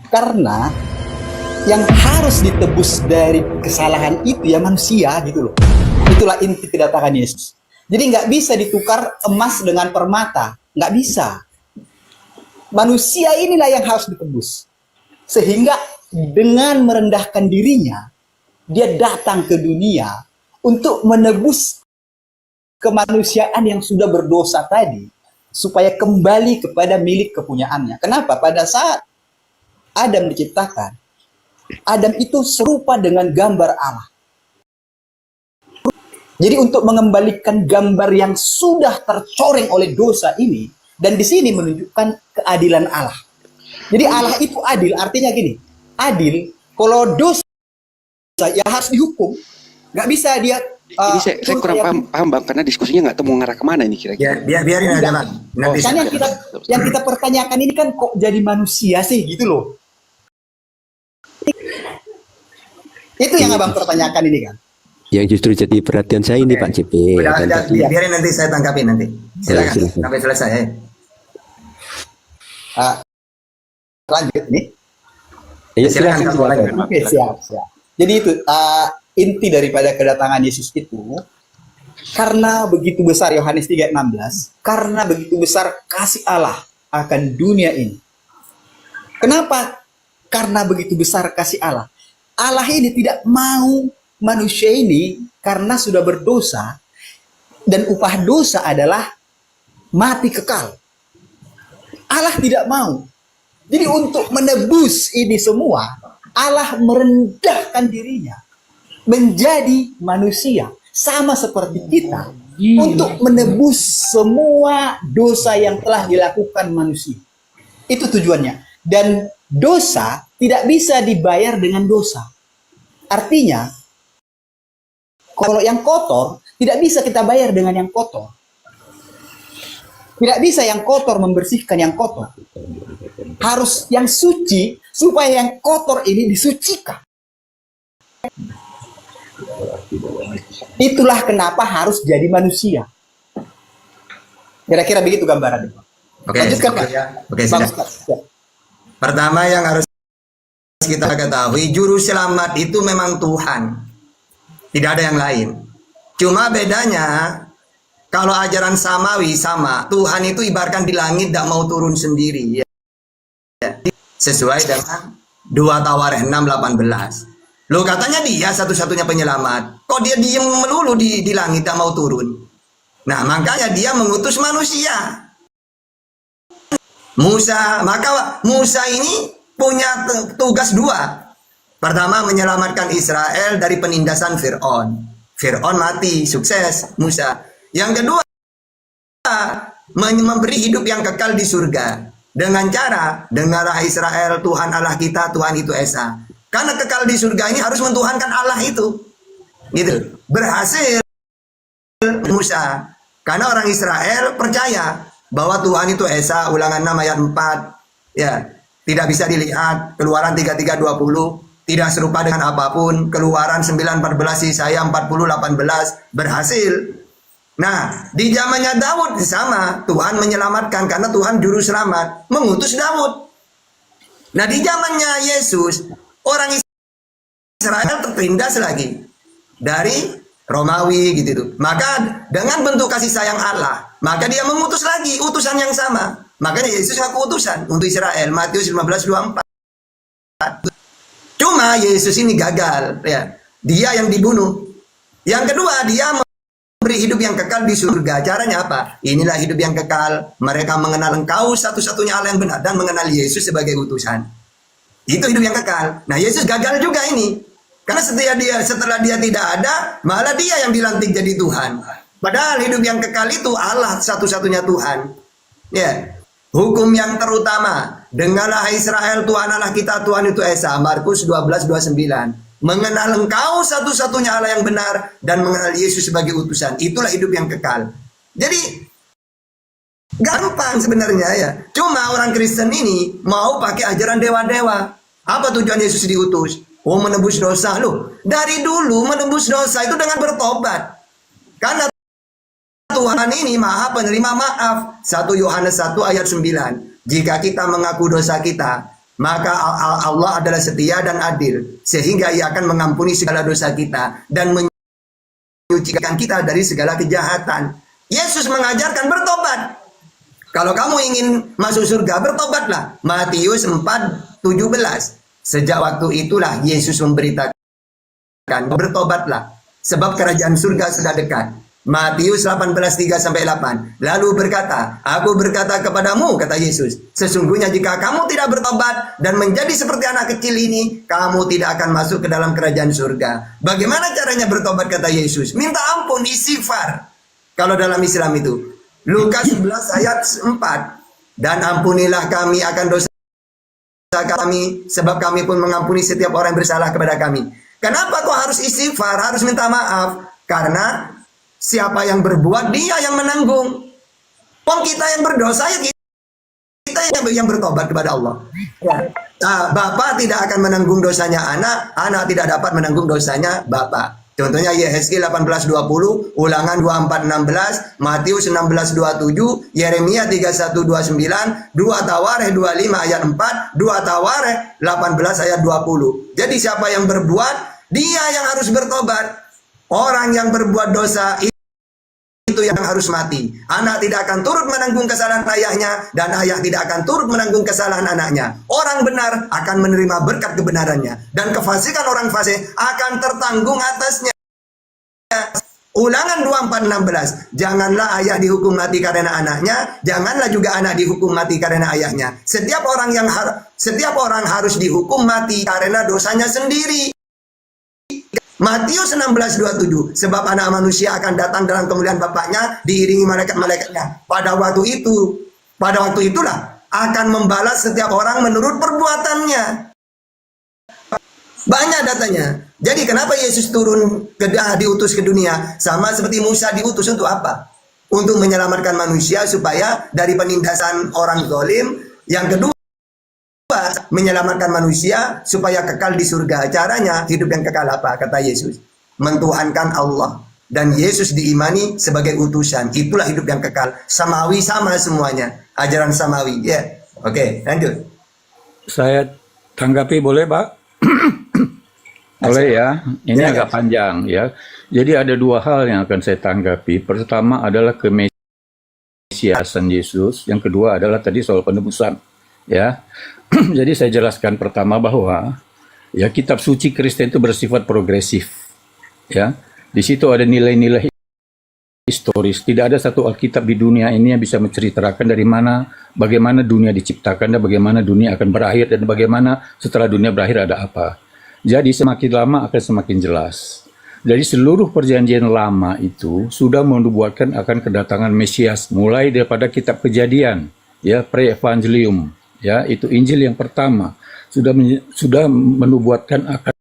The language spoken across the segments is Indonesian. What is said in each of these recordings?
Karena yang harus ditebus dari kesalahan itu ya manusia gitu loh. Itulah inti kedatangan Yesus. Jadi nggak bisa ditukar emas dengan permata. Nggak bisa. Manusia inilah yang harus ditebus. Sehingga dengan merendahkan dirinya, dia datang ke dunia untuk menebus kemanusiaan yang sudah berdosa tadi. Supaya kembali kepada milik kepunyaannya. Kenapa? Pada saat Adam diciptakan, Adam itu serupa dengan gambar Allah. Jadi untuk mengembalikan gambar yang sudah tercoreng oleh dosa ini, dan di sini menunjukkan keadilan Allah. Jadi Allah itu adil, artinya gini, adil, kalau dosa ya harus dihukum. Nggak bisa dia... Ini saya kurang paham Bang, karena diskusinya nggak tahu mau ngarah kemana ini kira-kira. Ya, biarin aja Bang. Nanti kan yang kita pertanyakan ini kan kok jadi manusia sih gitu loh. Itu yang abang pertanyakan ini kan. Yang justru jadi perhatian saya ini Pak CP. Biarin nanti saya tangkapin nanti. Silakan sampai selesai. Lanjut nih. Ya, silakan. Oke, siap. Jadi itu inti daripada kedatangan Yesus itu, karena begitu besar, Yohanes 3:16, karena begitu besar kasih Allah akan dunia ini. Kenapa? Karena begitu besar kasih Allah. Allah ini tidak mau manusia ini karena sudah berdosa, dan upah dosa adalah mati kekal. Allah tidak mau. Jadi untuk menebus ini semua, Allah merendahkan dirinya menjadi manusia sama seperti kita untuk menebus semua dosa yang telah dilakukan manusia. Itu tujuannya. Dan dosa tidak bisa dibayar dengan dosa. Artinya, kalau yang kotor tidak bisa kita bayar dengan yang kotor. Tidak bisa yang kotor membersihkan yang kotor. Harus yang suci supaya yang kotor ini disucikan. Itulah kenapa harus jadi manusia. Kira-kira begitu gambarannya. Oke, lanjutkan Kak. Oke, sudah. Pertama yang harus kita ketahui, juru selamat itu memang Tuhan. Tidak ada yang lain. Cuma bedanya, kalau ajaran samawi sama, Tuhan itu ibaratkan di langit tidak mau turun sendiri. Ya. Sesuai dengan 2 Tawarikh 6:18. Loh katanya dia satu-satunya penyelamat. Kok dia diem melulu di langit tak mau turun? Nah makanya dia mengutus manusia. Maka Musa ini punya tugas 2. Pertama menyelamatkan Israel dari penindasan Fir'aun. Fir'aun mati, sukses Musa. Yang kedua memberi hidup yang kekal di surga. Dengan cara dengarlah Israel, Tuhan Allah kita, Tuhan itu Esa. Karena kekal di surga ini harus mentuhankan Allah itu. Gitu. Berhasil Musa. Karena orang Israel percaya bahwa Tuhan itu Esa, Ulangan 6 ayat 4. Ya, tidak bisa dilihat. Keluaran 33:20. Tidak serupa dengan apapun. Keluaran 9:14, Yesaya 40:18. Berhasil. Nah, di zamannya Daud sama. Tuhan menyelamatkan karena Tuhan juru selamat. Mengutus Daud. Nah, di zamannya Yesus, orang Israel tertindas lagi dari Romawi gitu. Maka dengan bentuk kasih sayang Allah, maka dia mengutus lagi utusan yang sama. Makanya Yesus ngaku utusan untuk Israel, Matius 15:24. Cuma Yesus ini gagal, ya. Dia yang dibunuh. Yang kedua, dia memberi hidup yang kekal di surga. Caranya apa? Inilah hidup yang kekal. Mereka mengenal Engkau satu-satunya Allah yang benar dan mengenal Yesus sebagai utusan. Itu hidup yang kekal. Nah, Yesus gagal juga ini. Karena setelah dia tidak ada, malah dia yang dilantik jadi Tuhan. Padahal hidup yang kekal itu Allah satu-satunya Tuhan. Ya. Hukum yang terutama, dengarlah Israel, Tuhan Allah kita, Tuhan itu Esa. Markus 12:29. Mengenal Engkau satu-satunya Allah yang benar dan mengenal Yesus sebagai utusan. Itulah hidup yang kekal. Jadi gampang sebenarnya ya. Cuma orang Kristen ini mau pakai ajaran dewa-dewa. Apa tujuan Yesus diutus? Oh, menebus dosa. Loh, dari dulu menebus dosa itu dengan bertobat. Karena Tuhan ini maha penerima maaf. 1 Yohanes 1 ayat 9. Jika kita mengaku dosa kita, maka Allah adalah setia dan adil, sehingga Ia akan mengampuni segala dosa kita dan menyucikan kita dari segala kejahatan. Yesus mengajarkan bertobat. Kalau kamu ingin masuk surga, bertobatlah. Matius 4:17. Sejak waktu itulah Yesus memberitakan, bertobatlah, sebab kerajaan surga sudah dekat. Matius 18:3-8. Lalu berkata, aku berkata kepadamu, kata Yesus, sesungguhnya jika kamu tidak bertobat dan menjadi seperti anak kecil ini, kamu tidak akan masuk ke dalam kerajaan surga. Bagaimana caranya bertobat, kata Yesus? Minta ampun, istighfar. Kalau dalam Islam itu, Lukas 11 ayat 4. Dan ampunilah kami akan dosa kami, sebab kami pun mengampuni setiap orang yang bersalah kepada kami. Kenapa kok harus istighfar, harus minta maaf? Karena siapa yang berbuat, dia yang menanggung. Wong kita yang berdosa, ya kita yang bertobat kepada Allah. Ya. Nah, Bapak tidak akan menanggung dosanya anak, anak tidak dapat menanggung dosanya Bapak. Contohnya Yehezkiel 18:20, Ulangan 24:16, Matius 16:27, Yeremia 31:29, 2 Tawarikh 25 ayat 4, 2 Tawarikh 18 ayat 20. Jadi siapa yang berbuat, dia yang harus bertobat. Orang yang berbuat dosa itu yang harus mati. Anak tidak akan turut menanggung kesalahan ayahnya, dan ayah tidak akan turut menanggung kesalahan anaknya. Orang benar akan menerima berkat kebenarannya, dan kefasikan orang fasik akan tertanggung atasnya. Ulangan 24:16. Janganlah ayah dihukum mati karena anaknya, janganlah juga anak dihukum mati karena ayahnya. Setiap orang harus dihukum mati karena dosanya sendiri. Matius 16:27, sebab anak manusia akan datang dalam kemuliaan Bapaknya diiringi malaikat-malaikatnya. Pada waktu itulah akan membalas setiap orang menurut perbuatannya. Banyak datanya. Jadi kenapa Yesus diutus ke dunia? Sama seperti Musa diutus untuk apa? Untuk menyelamatkan manusia supaya dari penindasan orang zalim. Yang kedua, menyelamatkan manusia supaya kekal di surga. Caranya hidup yang kekal apa? Kata Yesus, mentuhankan Allah, dan Yesus diimani sebagai utusan. Itulah hidup yang kekal. Samawi, sama semuanya, ajaran samawi. Ya, oke, lanjut. Saya tanggapi boleh, Pak? Boleh ya. Ini Ya, agak panjang ya. Jadi ada dua hal yang akan saya tanggapi. Pertama adalah kemesiasan Yesus. Yang kedua adalah tadi soal penebusan. Ya. Jadi saya jelaskan pertama bahwa ya kitab suci Kristen itu bersifat progresif. Ya. Di situ ada nilai-nilai historis. Tidak ada satu Alkitab di dunia ini yang bisa menceritakan bagaimana dunia diciptakan dan bagaimana dunia akan berakhir dan bagaimana setelah dunia berakhir ada apa. Jadi semakin lama akan semakin jelas. Dari seluruh perjanjian lama itu sudah menubuatkan akan kedatangan Mesias, mulai daripada kitab Kejadian, ya, pre-evangelium, ya, itu Injil yang pertama sudah menubuatkan akan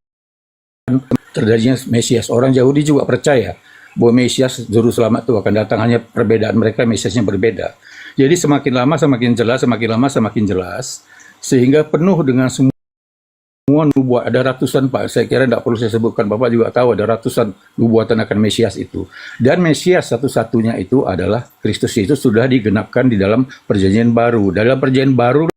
terjadinya Mesias. Orang Yahudi juga percaya bahwa Mesias juru selamat itu akan datang, hanya perbedaan mereka Mesiasnya berbeda. Jadi semakin lama semakin jelas, semakin lama semakin jelas, sehingga penuh dengan semua nubuat. Ada ratusan, Pak, saya kira tidak perlu saya sebutkan, Bapak juga tahu ada ratusan nubuatan akan Mesias itu. Dan Mesias satu-satunya itu adalah Kristus. Itu sudah digenapkan di dalam perjanjian baru. Dalam perjanjian baru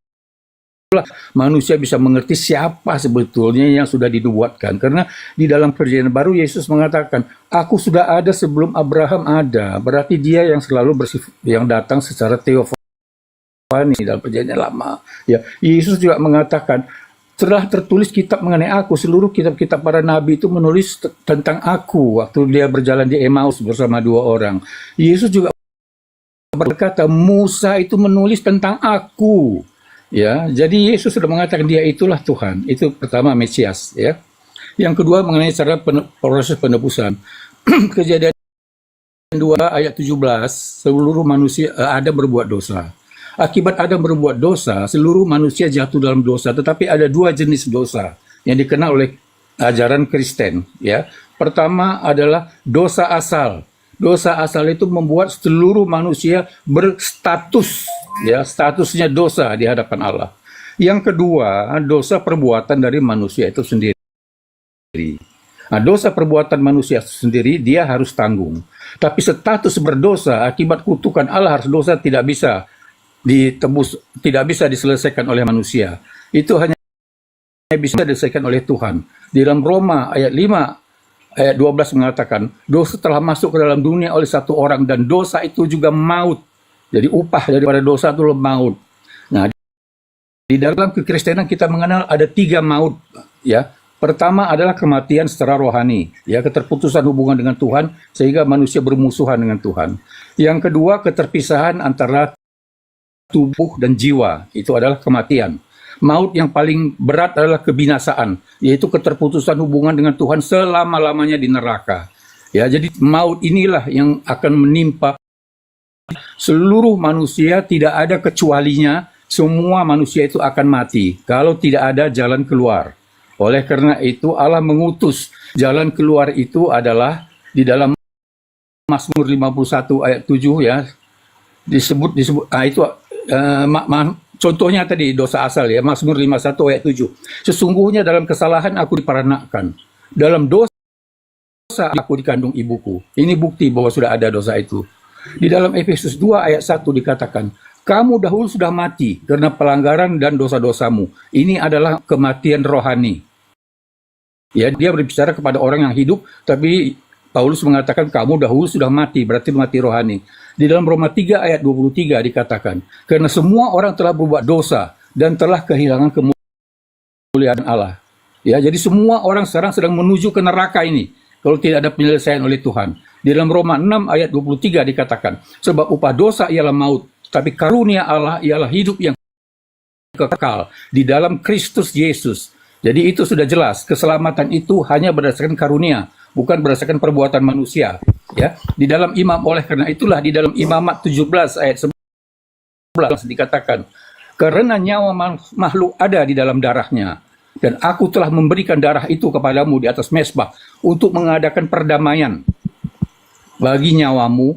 manusia bisa mengerti siapa sebetulnya yang sudah dinubuatkan. Karena di dalam perjanjian baru Yesus mengatakan, aku sudah ada sebelum Abraham ada. Berarti dia yang selalu yang datang secara teofani dalam perjanjian lama. Ya, Yesus juga mengatakan, setelah tertulis kitab mengenai aku, seluruh kitab-kitab para nabi itu menulis tentang aku waktu dia berjalan di Emmaus bersama dua orang. Yesus juga berkata, Musa itu menulis tentang aku. Ya, jadi Yesus sudah mengatakan dia itulah Tuhan. Itu pertama, Mesias, ya. Yang kedua mengenai cara proses penebusan. Kejadian 2 ayat 17, seluruh manusia Adam berbuat dosa. Akibat Adam berbuat dosa, seluruh manusia jatuh dalam dosa. Tetapi ada dua jenis dosa yang dikenal oleh ajaran Kristen. Ya, pertama adalah dosa asal. Dosa asal itu membuat seluruh manusia berstatus, ya, statusnya dosa di hadapan Allah. Yang kedua, dosa perbuatan dari manusia itu sendiri. Nah, dosa perbuatan manusia sendiri dia harus tanggung. Tapi status berdosa akibat kutukan Allah, harus dosa tidak bisa ditebus, tidak bisa diselesaikan oleh manusia. Itu hanya bisa diselesaikan oleh Tuhan. Di dalam Roma ayat 5 ayat 12 mengatakan, dosa telah masuk ke dalam dunia oleh satu orang dan dosa itu juga maut. Jadi upah daripada dosa itu maut. Nah, di dalam kekristenan kita mengenal ada 3 maut, ya. Pertama adalah kematian secara rohani, ya, keterputusan hubungan dengan Tuhan sehingga manusia bermusuhan dengan Tuhan. Yang kedua, keterpisahan antara tubuh dan jiwa, itu adalah kematian. Maut yang paling berat adalah kebinasaan, yaitu keterputusan hubungan dengan Tuhan selama-lamanya di neraka. Ya, jadi maut inilah yang akan menimpa seluruh manusia, tidak ada kecualinya. Semua manusia itu akan mati kalau tidak ada jalan keluar. Oleh karena itu Allah mengutus jalan keluar itu adalah di dalam Mazmur 51 ayat 7, ya. Disebut itu contohnya tadi dosa asal, ya, Mazmur 51 ayat 7. Sesungguhnya dalam kesalahan aku diperanakan, dalam dosa aku dikandung ibuku. Ini bukti bahwa sudah ada dosa itu. Di dalam Efesus 2 ayat 1 dikatakan, kamu dahulu sudah mati karena pelanggaran dan dosa-dosamu. Ini adalah kematian rohani. Ya, dia berbicara kepada orang yang hidup, tapi Paulus mengatakan kamu dahulu sudah mati, berarti mati rohani. Di dalam Roma 3 ayat 23 dikatakan, karena semua orang telah berbuat dosa dan telah kehilangan kemuliaan Allah. Ya, jadi semua orang sekarang sedang menuju ke neraka ini kalau tidak ada penyelesaian oleh Tuhan. Di dalam Roma 6 ayat 23 dikatakan, sebab upah dosa ialah maut, tapi karunia Allah ialah hidup yang kekal di dalam Kristus Yesus. Jadi itu sudah jelas, keselamatan itu hanya berdasarkan karunia, bukan berdasarkan perbuatan manusia. Ya, di dalam oleh karena itulah di dalam Imamat 17 ayat 11 dikatakan, karena nyawa makhluk ada di dalam darahnya, dan aku telah memberikan darah itu kepadamu di atas mezbah untuk mengadakan perdamaian bagi nyawamu,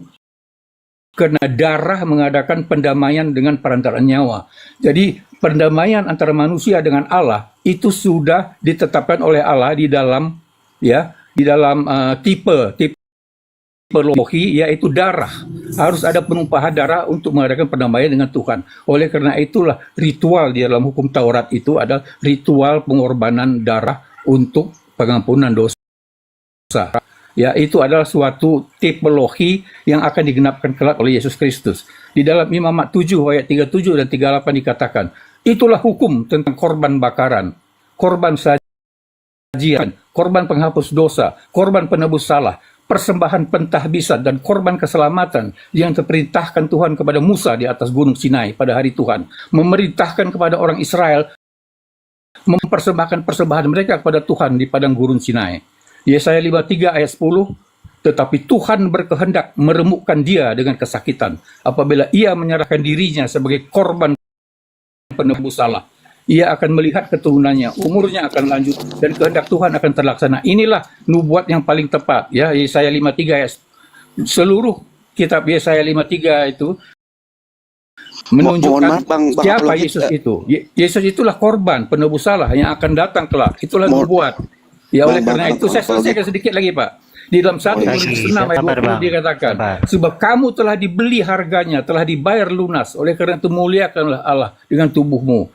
karena darah mengadakan pendamaian dengan perantaraan nyawa. Jadi perdamaian antara manusia dengan Allah itu sudah ditetapkan oleh Allah di dalam, ya, di dalam tipe logi, yaitu darah. Harus ada penumpahan darah untuk mengadakan perdamaian dengan Tuhan. Oleh karena itulah ritual di dalam hukum Taurat itu adalah ritual pengorbanan darah untuk pengampunan dosa. Ya, itu adalah suatu tipologi yang akan digenapkan kelak oleh Yesus Kristus. Di dalam Imamat 7 ayat 37 dan 38 dikatakan, itulah hukum tentang korban bakaran, korban sajian, korban penghapus dosa, korban penebus salah, persembahan pentahbisan dan korban keselamatan yang diperintahkan Tuhan kepada Musa di atas gunung Sinai pada hari Tuhan, memerintahkan kepada orang Israel mempersembahkan persembahan mereka kepada Tuhan di padang gurun Sinai. Yesaya 53 ayat 10, tetapi Tuhan berkehendak meremukkan dia dengan kesakitan apabila ia menyerahkan dirinya sebagai korban penebus salah. Ia akan melihat keturunannya, umurnya akan lanjut, dan kehendak Tuhan akan terlaksana. Inilah nubuat yang paling tepat, ya, Yesaya 53 ayat. Seluruh kitab Yesaya 53 itu menunjukkan siapa Yesus itu. Yesus itulah korban penebus salah yang akan datang kelak. Itulah nubuat. Ya, oleh karena itu saya selesaikan sedikit lagi, Pak. Di dalam 1 Korintus 6 ayat 20 dikatakan, sebab kamu telah dibeli harganya, telah dibayar lunas. Oleh karena itu muliakanlah Allah dengan tubuhmu.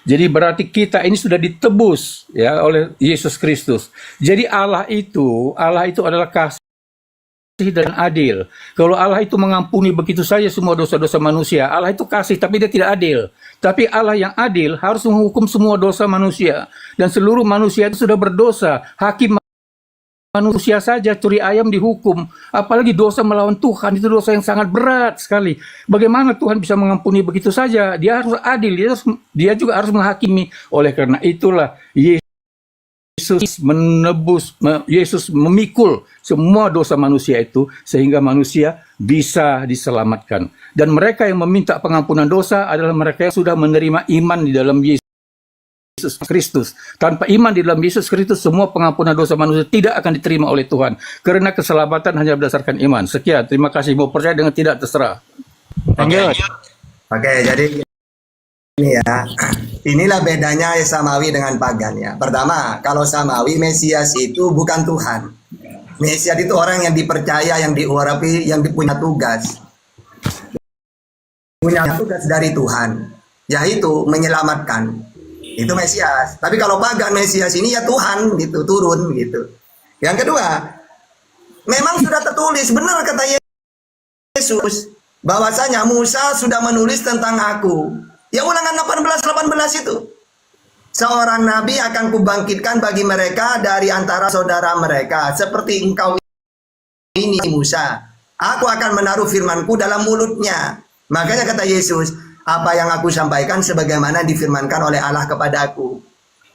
Jadi berarti kita ini sudah ditebus, ya, oleh Yesus Kristus. Jadi Allah itu adalah kasih dan adil. Kalau Allah itu mengampuni begitu saja semua dosa-dosa manusia, Allah itu kasih tapi dia tidak adil. Tapi Allah yang adil harus menghukum semua dosa manusia. Dan seluruh manusia itu sudah berdosa. Hakim manusia saja curi ayam dihukum, apalagi dosa melawan Tuhan, itu dosa yang sangat berat sekali. Bagaimana Tuhan bisa mengampuni begitu saja? Dia harus adil, dia juga harus menghakimi. Oleh karena itulah Yesus Yesus memikul semua dosa manusia itu sehingga manusia bisa diselamatkan. Dan mereka yang meminta pengampunan dosa adalah mereka yang sudah menerima iman di dalam Yesus Kristus. Tanpa iman di dalam Yesus Kristus, semua pengampunan dosa manusia tidak akan diterima oleh Tuhan. Karena keselamatan hanya berdasarkan iman. Sekian, terima kasih. Mau percaya dengan tidak terserah. Oke, jadi ini ya. Inilah bedanya Samawi dengan pagan ya. Pertama, kalau Samawi, Mesias itu bukan Tuhan. Mesias itu orang yang dipercaya, yang diurapi, yang punya tugas. Punya tugas dari Tuhan, yaitu menyelamatkan. itu Mesias. Tapi kalau pagan, Mesias ini ya Tuhan gitu, turun gitu. Yang kedua, memang sudah tertulis, benar kata Yesus, bahwasanya Musa sudah menulis tentang aku. Ya Ulangan 18 itu. Seorang nabi akan kubangkitkan bagi mereka dari antara saudara mereka, seperti engkau ini Musa. Aku akan menaruh firmanku dalam mulutnya. Makanya kata Yesus, apa yang aku sampaikan sebagaimana difirmankan oleh Allah kepadaku.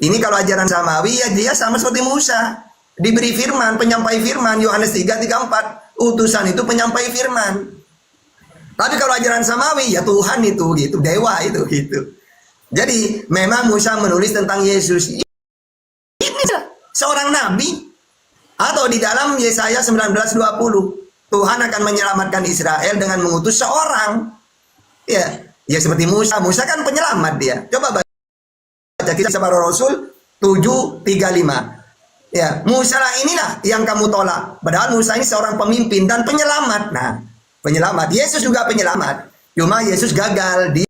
Ini kalau ajaran samawi, ya dia sama seperti Musa. Diberi firman, penyampai firman, Yohanes 3:34. Utusan itu penyampai firman. Tapi kalau ajaran samawi, ya Tuhan itu gitu, dewa itu gitu. Jadi memang Musa menulis tentang Yesus. Ini seorang nabi. Atau di dalam Yesaya 19:20, Tuhan akan menyelamatkan Israel dengan mengutus seorang. Ya seperti Musa. Musa kan penyelamat dia. Coba baca kisah para Rasul 7:35. Ya, Musa lah inilah yang kamu tolak. Padahal Musa ini seorang pemimpin dan penyelamat. Nah, penyelamat. Yesus juga penyelamat. Cuma Yesus gagal. Dia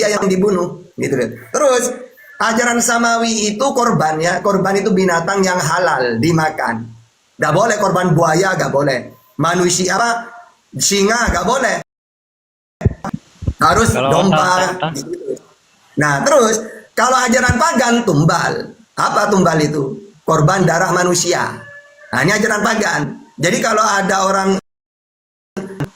yang dibunuh gitu deh. Terus ajaran samawi itu korban ya. Korban itu binatang yang halal dimakan. Gak boleh korban buaya, gak boleh. Manusia apa? Singa gak boleh. Harus domba. Gitu. Nah terus kalau ajaran pagan tumbal. Apa tumbal itu? Korban darah manusia. Nah ini ajaran pagan. Jadi kalau ada orang,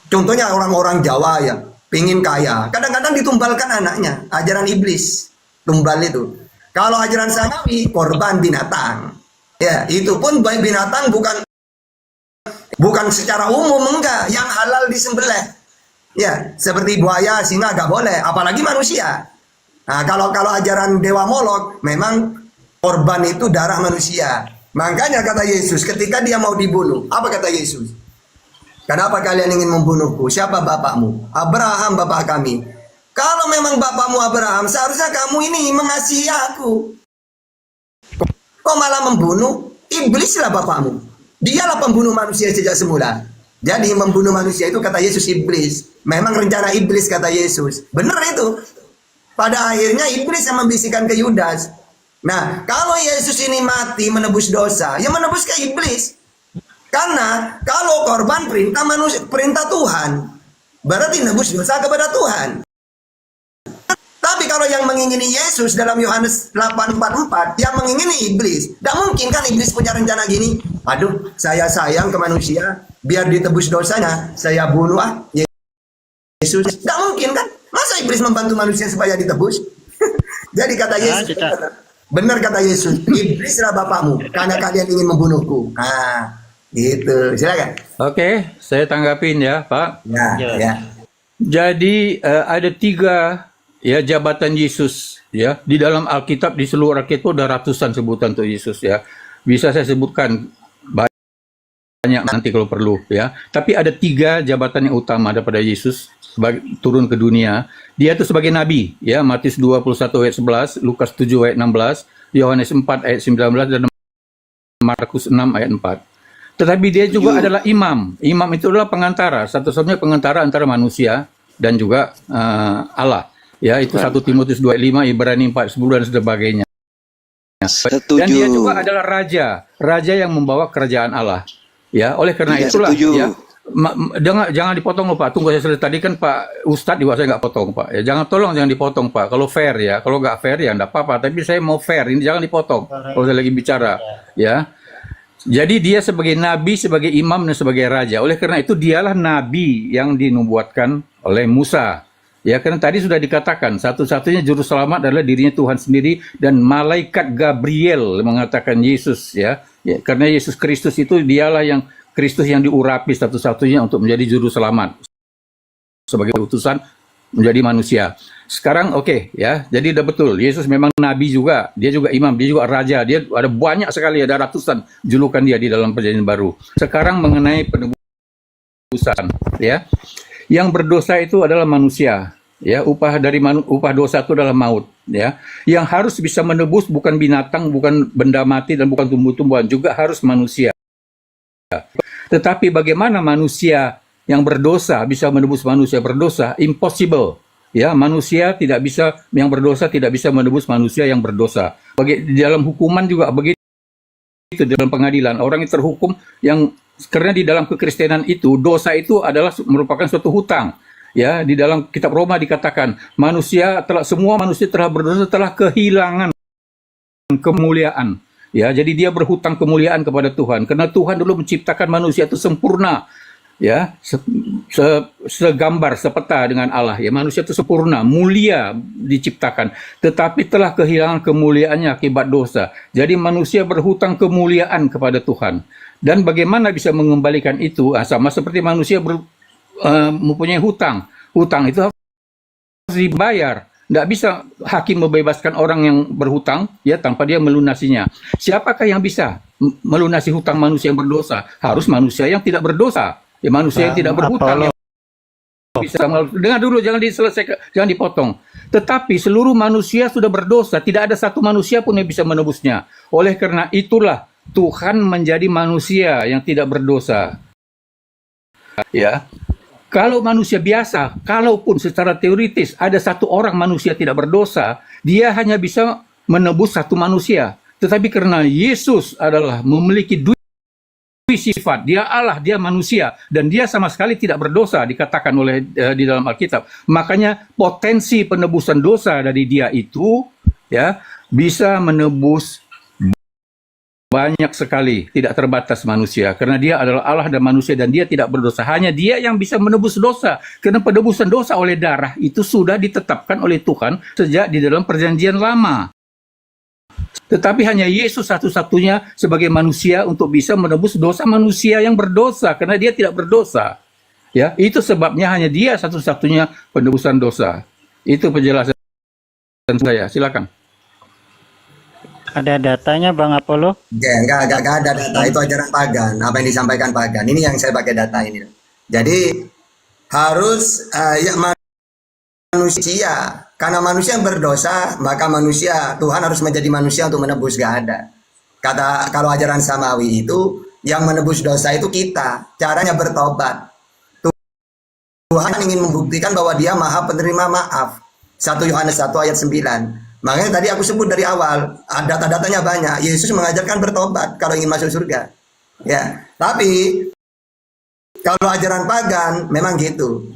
contohnya orang-orang Jawa ya, pingin kaya, kadang-kadang ditumbalkan anaknya. Ajaran iblis, tumbal itu. Kalau ajaran samawi, korban binatang. Ya, itu pun baik binatang bukan secara umum, enggak. Yang halal disembelih. Ya, seperti buaya, singa enggak boleh, apalagi manusia. Nah, kalau ajaran dewa Molok, memang korban itu darah manusia. Makanya kata Yesus, ketika dia mau dibunuh, apa kata Yesus? Kenapa kalian ingin membunuhku? Siapa bapakmu? Abraham bapak kami. Kalau memang bapakmu Abraham, seharusnya kamu ini mengasihi aku. Kok malah membunuh? Iblislah bapakmu. Dialah pembunuh manusia sejak semula. Jadi membunuh manusia itu kata Yesus iblis. Memang rencana iblis kata Yesus. Benar itu. Pada akhirnya iblis yang membisikkan ke Yudas. Nah, kalau Yesus ini mati menebus dosa, ya menebus ke iblis. Karena kalau korban perintah manusia, perintah Tuhan, berarti nebus dosa kepada Tuhan. Tapi kalau yang mengingini Yesus dalam Yohanes 8:44, yang mengingini iblis, tidak mungkin kan iblis punya rencana gini, aduh saya sayang ke manusia, biar ditebus dosanya, saya bunuh Yesus. Tidak mungkin kan, masa iblis membantu manusia supaya ditebus? Jadi kata Yesus, benar kata Yesus, iblislah bapakmu, karena kalian ingin membunuhku. Nah, gitu, silakan. Oke, saya tanggapin ya, Pak. Ya. Jadi ada 3 ya jabatan Yesus ya di dalam Alkitab, di seluruh Alkitab itu ada ratusan sebutan untuk Yesus ya. Bisa saya sebutkan banyak nanti kalau perlu ya. Tapi ada 3 jabatan yang utama daripada Yesus sebagai turun ke dunia. Dia itu sebagai nabi ya, Matius 21 ayat 11, Lukas 7 ayat 16, Yohanes 4 ayat 19 dan Markus 6 ayat 4. Tetapi dia juga adalah imam. Imam itu adalah pengantara, satu-satunya pengantara antara manusia dan juga Allah. Ya, itu 1 Timotius 2:5, Ibrani 4:10 dan sebagainya. Dan dia juga adalah raja yang membawa kerajaan Allah. Ya, oleh karena itulah ya, jangan dipotong loh Pak. Tunggu saya selesai. Tadi kan Pak Ustadz juga saya nggak potong Pak. Ya, jangan dipotong Pak. Kalau fair ya, kalau nggak fair ya nggak apa-apa. Tapi saya mau fair, ini jangan dipotong. Kalau saya lagi bicara, ya. Jadi dia sebagai nabi, sebagai imam dan sebagai raja. Oleh karena itu dialah nabi yang dinubuatkan oleh Musa. Ya, karena tadi sudah dikatakan satu-satunya juru selamat adalah dirinya Tuhan sendiri dan malaikat Gabriel mengatakan Yesus ya. Ya, karena Yesus Kristus itu dialah yang Kristus yang diurapi satu-satunya untuk menjadi juru selamat sebagai utusan menjadi manusia. Sekarang oke, ya. Jadi udah betul. Yesus memang nabi juga, dia juga imam, dia juga raja. Dia ada banyak sekali, ada ratusan julukan dia di dalam Perjanjian Baru. Sekarang mengenai penebusan, ya. Yang berdosa itu adalah manusia, ya. Upah dosa itu adalah maut, ya. Yang harus bisa menebus bukan binatang, bukan benda mati dan bukan tumbuh-tumbuhan, juga harus manusia. Tetapi bagaimana manusia yang berdosa bisa menebus manusia berdosa? Impossible. Ya, manusia tidak bisa, yang berdosa tidak bisa menebus manusia yang berdosa. Di dalam hukuman juga begitu, dalam pengadilan orang yang terhukum, yang karena di dalam kekristenan itu dosa itu adalah merupakan suatu hutang. Ya, di dalam kitab Roma dikatakan semua manusia telah berdosa, telah kehilangan kemuliaan. Ya, jadi dia berhutang kemuliaan kepada Tuhan karena Tuhan dulu menciptakan manusia itu sempurna. Ya, segambar sepeta dengan Allah, ya, manusia itu sempurna, mulia diciptakan, tetapi telah kehilangan kemuliaannya akibat dosa. Jadi manusia berhutang kemuliaan kepada Tuhan. Dan bagaimana bisa mengembalikan itu? Sama seperti manusia mempunyai hutang. Hutang itu harus dibayar. Tidak bisa hakim membebaskan orang yang berhutang ya tanpa dia melunasinya. Siapakah yang bisa melunasi hutang manusia yang berdosa? Harus manusia yang tidak berdosa. Ya, manusia yang tidak berhutang yang bisa. Dengar dulu, jangan diselesaikan, jangan dipotong. Tetapi seluruh manusia sudah berdosa, tidak ada satu manusia pun yang bisa menebusnya. Oleh karena itulah Tuhan menjadi manusia yang tidak berdosa. Ya. Kalau manusia biasa, kalaupun secara teoritis ada satu orang manusia tidak berdosa, dia hanya bisa menebus satu manusia. Tetapi karena Yesus adalah memiliki dua sifat, dia Allah, dia manusia, dan dia sama sekali tidak berdosa, dikatakan oleh di dalam Alkitab. Makanya potensi penebusan dosa dari dia itu ya bisa menebus banyak sekali, tidak terbatas manusia, karena dia adalah Allah dan manusia, dan dia tidak berdosa. Hanya dia yang bisa menebus dosa, karena penebusan dosa oleh darah itu sudah ditetapkan oleh Tuhan sejak di dalam perjanjian lama. Tetapi hanya Yesus satu-satunya sebagai manusia untuk bisa menebus dosa manusia yang berdosa, karena dia tidak berdosa. Ya, itu sebabnya hanya dia satu-satunya penebusan dosa. Itu penjelasan saya. Silakan. Ada datanya Bang Apollo? Enggak ada data, itu ajaran pagan. Apa yang disampaikan pagan. Ini yang saya pakai data ini. Jadi harus ya manusia, karena manusia yang berdosa, maka manusia, Tuhan harus menjadi manusia untuk menebus, gak ada. Kalau ajaran Samawi itu yang menebus dosa itu kita, caranya bertobat. Tuhan ingin membuktikan bahwa dia maha penerima maaf. 1 Yohanes 1 ayat 9. Makanya tadi aku sebut dari awal, data-datanya banyak. Yesus mengajarkan bertobat kalau ingin masuk surga. Ya, tapi kalau ajaran pagan memang gitu.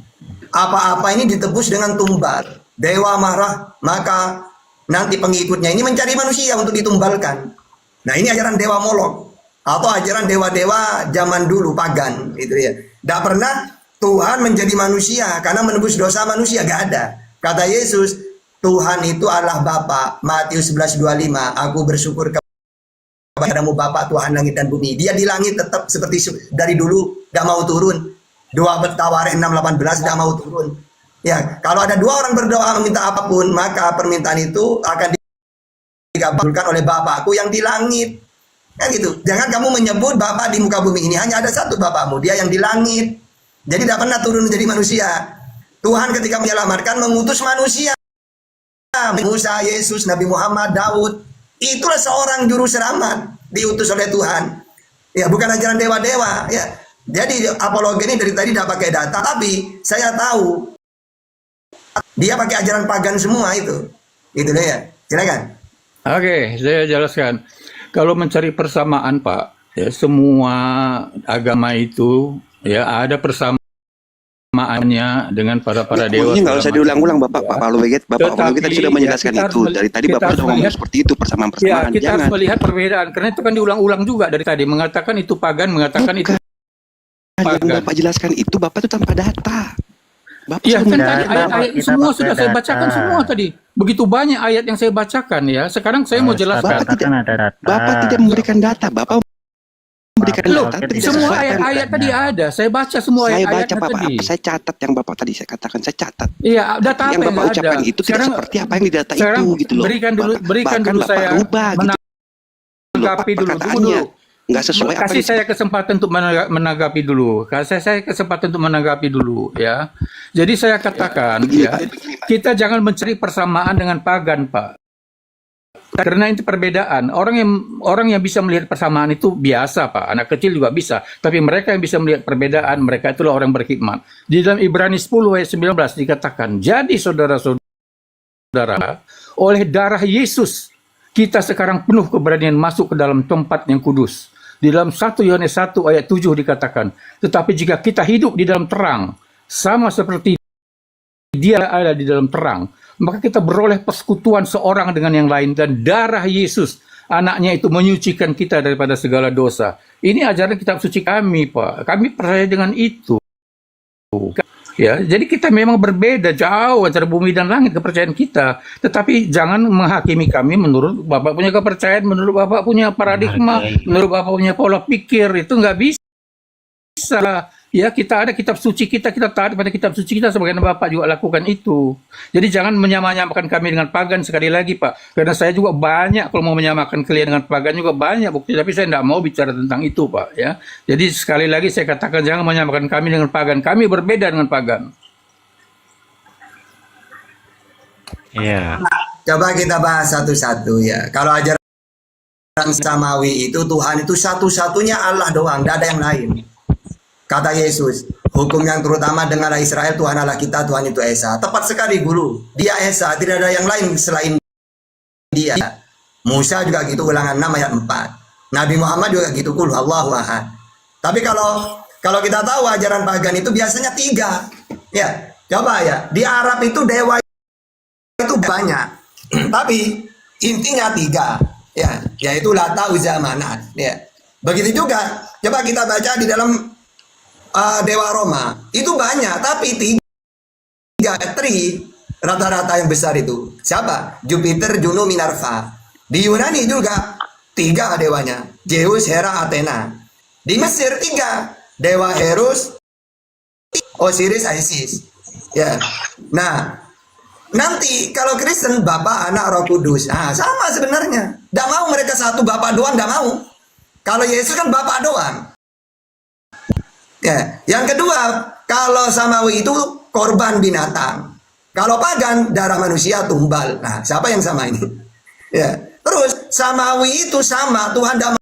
Apa-apa ini ditebus dengan tumbal. Dewa marah, maka nanti pengikutnya ini mencari manusia untuk ditumbalkan. Nah, ini ajaran dewa Molok atau ajaran dewa-dewa zaman dulu pagan, itu ya. Tidak pernah Tuhan menjadi manusia karena menebus dosa manusia, gak ada. Kata Yesus, Tuhan itu Allah Bapa. Matius 11:25. Aku bersyukur kepadamu Bapa Tuhan langit dan bumi. Dia di langit tetap seperti dari dulu, gak mau turun. 2 Tawarikh 6:18 gak mau turun. Ya, kalau ada dua orang berdoa meminta apapun, maka permintaan itu akan dikabulkan oleh Bapakku yang di langit. Kan gitu. Jangan kamu menyebut Bapa di muka bumi ini, hanya ada satu Bapakmu, dia yang di langit. Jadi tidak pernah turun menjadi manusia. Tuhan ketika menyelamatkan mengutus manusia. Musa, Yesus, Nabi Muhammad, Daud, itulah seorang juru selamat diutus oleh Tuhan. Ya, bukan ajaran dewa-dewa. Ya, jadi apologi ini dari tadi tidak pakai data, tapi saya tahu dia pakai ajaran pagan semua itu. Itu deh ya. Silakan. Oke, saya jelaskan. Kalau mencari persamaan, Pak, ya, semua agama itu ya ada persamaannya dengan para dewa. Pokoknya nggak usah diulang-ulang, Bapak. Ya. Pak Apollo kita sudah menjelaskan kita itu. Dari tadi Bapak sudah ngomong seperti itu, persamaan-persamaan. Ya, kita harus melihat perbedaan, karena itu kan diulang-ulang juga dari tadi. Mengatakan itu pagan, mengatakan itu yang Bapak jelaskan itu Bapak itu tanpa data. Bapak Iya kan Data, tadi ayat-ayat kita semua pakai sudah saya data. bacakan semua tadi. Begitu banyak ayat yang saya bacakan ya. Sekarang saya mau jelaskan. Bapak tidak- ada data. Bapak tidak memberikan data. Bapak memberikan Loh, data. kita tidak Semua sesuai dengan- ayat-ayat tadi ada. Saya baca semua Saya ayat-ayat baca Bapak tadi. apa? Saya catat yang Bapak tadi saya katakan. Saya catat. Iya, data apa Yang yang Bapak nggak ucapkan ada? itu tidak Sekarang- seperti apa yang di data sekarang itu gitu loh. berikan dulu Bahkan dulu Bapak saya rubah gitu loh, menanggapi dulu. Tunggu perkataannya. dulu. Nggak sesuai apa Kasih yang saya kesempatan untuk menanggapi dulu. Kasih saya kesempatan untuk menanggapi dulu ya. Jadi saya katakan Begini, ya, Pak, begini, Pak. kita jangan mencari persamaan dengan pagan, Pak. Karena itu perbedaan. Orang yang bisa melihat persamaan itu biasa, Pak. Anak kecil juga bisa. Tapi mereka yang bisa melihat perbedaan, mereka itulah orang berhikmat. Di dalam Ibrani 10 ayat 19 dikatakan, jadi saudara-saudara, oleh darah Yesus, kita sekarang penuh keberanian masuk ke dalam tempat yang kudus. Di dalam 1 Yohanes 1 ayat 7 dikatakan, tetapi jika kita hidup di dalam terang, sama seperti dia ada di dalam terang, maka kita beroleh persekutuan seorang dengan yang lain, dan darah Yesus anaknya itu menyucikan kita daripada segala dosa. Ini ajaran kitab suci kami, Pak. Kami percaya dengan itu. Ya, jadi kita memang berbeda jauh antara bumi dan langit kepercayaan kita. Tetapi jangan menghakimi kami menurut Bapak punya kepercayaan, menurut Bapak punya paradigma, menurut Bapak punya pola pikir. Itu nggak bisa. Ya, kita ada kitab suci kita taat pada kitab suci kita sebagaimana Bapak juga lakukan itu. Jadi jangan menyamakan kami dengan pagan sekali lagi, Pak. Karena saya juga banyak kalau mau menyamakan kalian dengan pagan juga banyak bukti, tapi saya tidak mau bicara tentang itu, Pak, ya. Jadi sekali lagi saya katakan jangan menyamakan kami dengan pagan. Kami berbeda dengan pagan. Iya. Coba kita bahas satu-satu ya. Kalau ajaran samawi itu Tuhan itu satu-satunya Allah doang, tidak ada yang lain. Kata Yesus, hukum yang terutama dengarlah Israel, Tuhan Allah kita, Tuhan itu Esa. Tepat sekali guru, dia Esa, tidak ada yang lain selain dia. Musa juga gitu, Ulangan 6 ayat 4. Nabi Muhammad juga gitu, Qul Allahu ahad. Tapi kalau kita tahu ajaran pagan itu biasanya 3. Ya, coba ya, di Arab itu dewa itu banyak. Tapi intinya 3. Ya, yaitu Lata, Uzza, Manat. Ya. Begitu juga, coba kita baca di dalam Dewa Roma itu banyak, tapi 3 rata-rata yang besar itu siapa? Jupiter, Juno, Minerva. Di Yunani juga 3 dewanya, Zeus, Hera, Athena. Di Mesir 3, dewa Heros, Osiris, Isis. Ya, nah nanti kalau Kristen Bapa, Anak, Roh Kudus, sama sebenarnya. Tidak mau mereka satu Bapa doang, tidak mau. Kalau Yesus kan Bapa doang. Ya, yang kedua, kalau samawi itu korban binatang. Kalau pagan darah manusia tumbal. Nah, siapa yang sama ini? Ya. Terus samawi itu sama, Tuhan tidak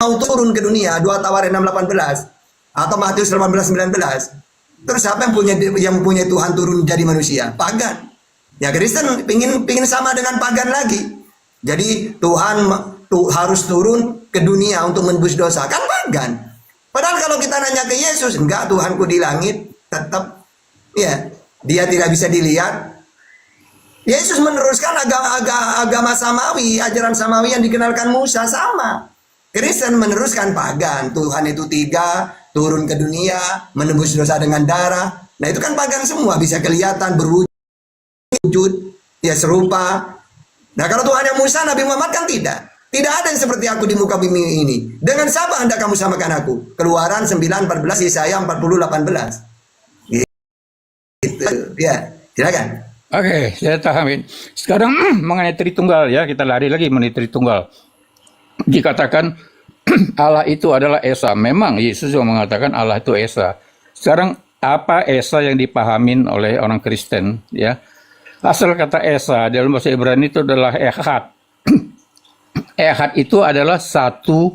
mau turun ke dunia, 2 Tawarin 6:18 atau Matius 18:19. Terus siapa yang punya Tuhan turun jadi manusia? Pagan. Ya, Kristen pingin sama dengan pagan lagi. Jadi Tuhan harus turun ke dunia untuk menebus dosa. Kan pagan. Padahal kalau kita nanya ke Yesus, enggak, Tuhanku di langit, tetap ya, dia tidak bisa dilihat. Yesus meneruskan agama samawi, ajaran samawi yang dikenalkan Musa, sama. Kristen meneruskan pagan, Tuhan itu 3, turun ke dunia, menebus dosa dengan darah. Nah itu kan pagan semua, bisa kelihatan, berwujud, ya serupa. Nah kalau Tuhan yang Musa, Nabi Muhammad kan tidak. Tidak ada yang seperti aku di muka bumi ini. Dengan siapa hendak kamu samakan aku? Keluaran 9:14, Yesaya 40:18. Gitu. Ya, silakan. Oke, saya tahamin. Sekarang mengenai Tritunggal ya, kita lari lagi mengenai Tritunggal. Dikatakan Allah itu adalah Esa. Memang Yesus juga mengatakan Allah itu Esa. Sekarang apa Esa yang dipahamin oleh orang Kristen ya? Asal kata Esa dalam bahasa Ibrani itu adalah Echad. Echad itu adalah satu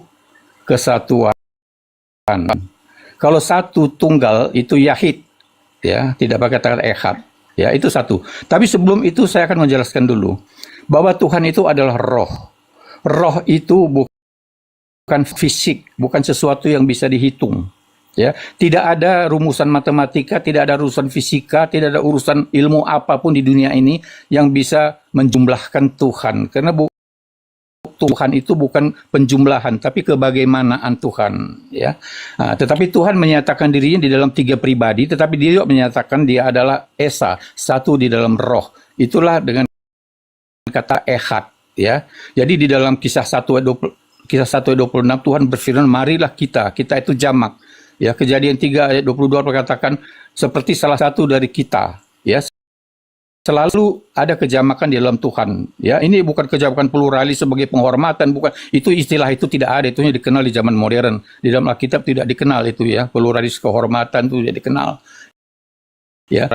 kesatuan. Kalau satu tunggal itu Yahid, ya, tidak pakai kata Echad, ya, itu satu. Tapi sebelum itu saya akan menjelaskan dulu bahwa Tuhan itu adalah roh. Roh itu bukan fisik, bukan sesuatu yang bisa dihitung. Ya, tidak ada rumusan matematika, tidak ada urusan fisika, tidak ada urusan ilmu apapun di dunia ini yang bisa menjumlahkan Tuhan. Karena Tuhan itu bukan penjumlahan, tapi kebagaimanaan Tuhan, ya. Nah, tetapi Tuhan menyatakan dirinya di dalam 3 pribadi, tetapi dia juga menyatakan dia adalah Esa, satu di dalam roh. Itulah dengan kata Echad, ya. Jadi di dalam kisah 1 ayat 26 Tuhan berfirman, marilah kita itu jamak. Ya, Kejadian 3 ayat 22 berkatakan seperti salah satu dari kita, ya. Selalu ada kejamakan di dalam Tuhan. Ya, ini bukan kejamakan pluralis sebagai penghormatan, bukan. Itu istilah itu tidak ada, itu hanya dikenal di zaman modern. Di dalam Alkitab tidak dikenal itu ya, pluralis kehormatan itu tidak dikenal. Ya,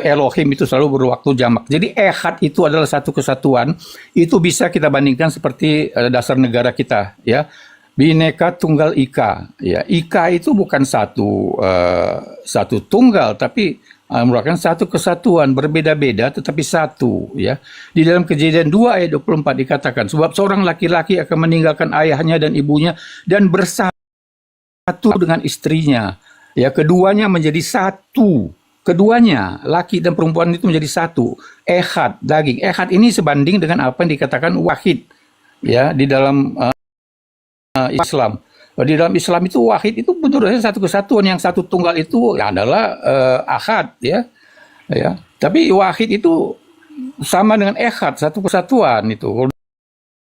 Elohim itu selalu berwaktu jamak. Jadi ehad itu adalah satu kesatuan. Itu bisa kita bandingkan seperti dasar negara kita, ya. Bhinneka Tunggal Ika, ya. Ika itu bukan satu tunggal, tapi merupakan satu kesatuan, berbeda-beda tetapi satu, ya. Di dalam Kejadian 2 ayat 24 dikatakan, sebab seorang laki-laki akan meninggalkan ayahnya dan ibunya dan bersatu dengan istrinya. Ya, keduanya menjadi satu. Keduanya, laki dan perempuan itu menjadi satu. Ehad, daging. Ehad ini sebanding dengan apa yang dikatakan wahid. Ya, di dalam Islam. Di dalam Islam itu wahid itu menurut saya satu kesatuan. Yang satu tunggal itu ya adalah ahad, ya. Ya. Tapi wahid itu sama dengan ehad, satu kesatuan itu.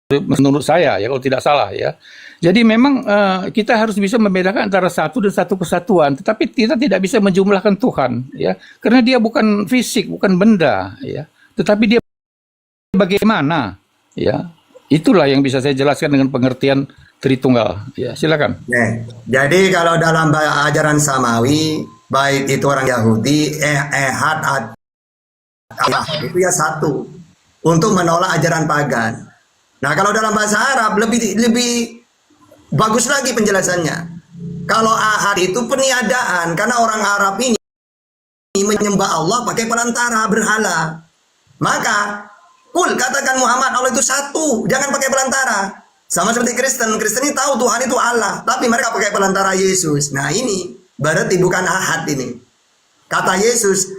Menurut saya, ya, kalau tidak salah, ya. Jadi memang kita harus bisa membedakan antara satu dan satu kesatuan, tetapi kita tidak bisa menjumlahkan Tuhan, ya, karena dia bukan fisik, bukan benda, ya, tetapi dia bagaimana, ya. Itulah yang bisa saya jelaskan dengan pengertian Tritunggal. Ya, silakan. Jadi kalau dalam ajaran Samawi, baik itu orang Yahudi, ehad itu ya satu, untuk menolak ajaran pagan. Nah, kalau dalam bahasa Arab lebih bagus lagi penjelasannya. Kalau ahad itu peniadaan, karena orang Arab ini menyembah Allah pakai perantara, berhala. Maka, katakan Muhammad, Allah itu satu, jangan pakai perantara. Sama seperti Kristen ini tahu Tuhan itu Allah, tapi mereka pakai perantara Yesus. Nah, ini berarti bukan ahad ini. Kata Yesus,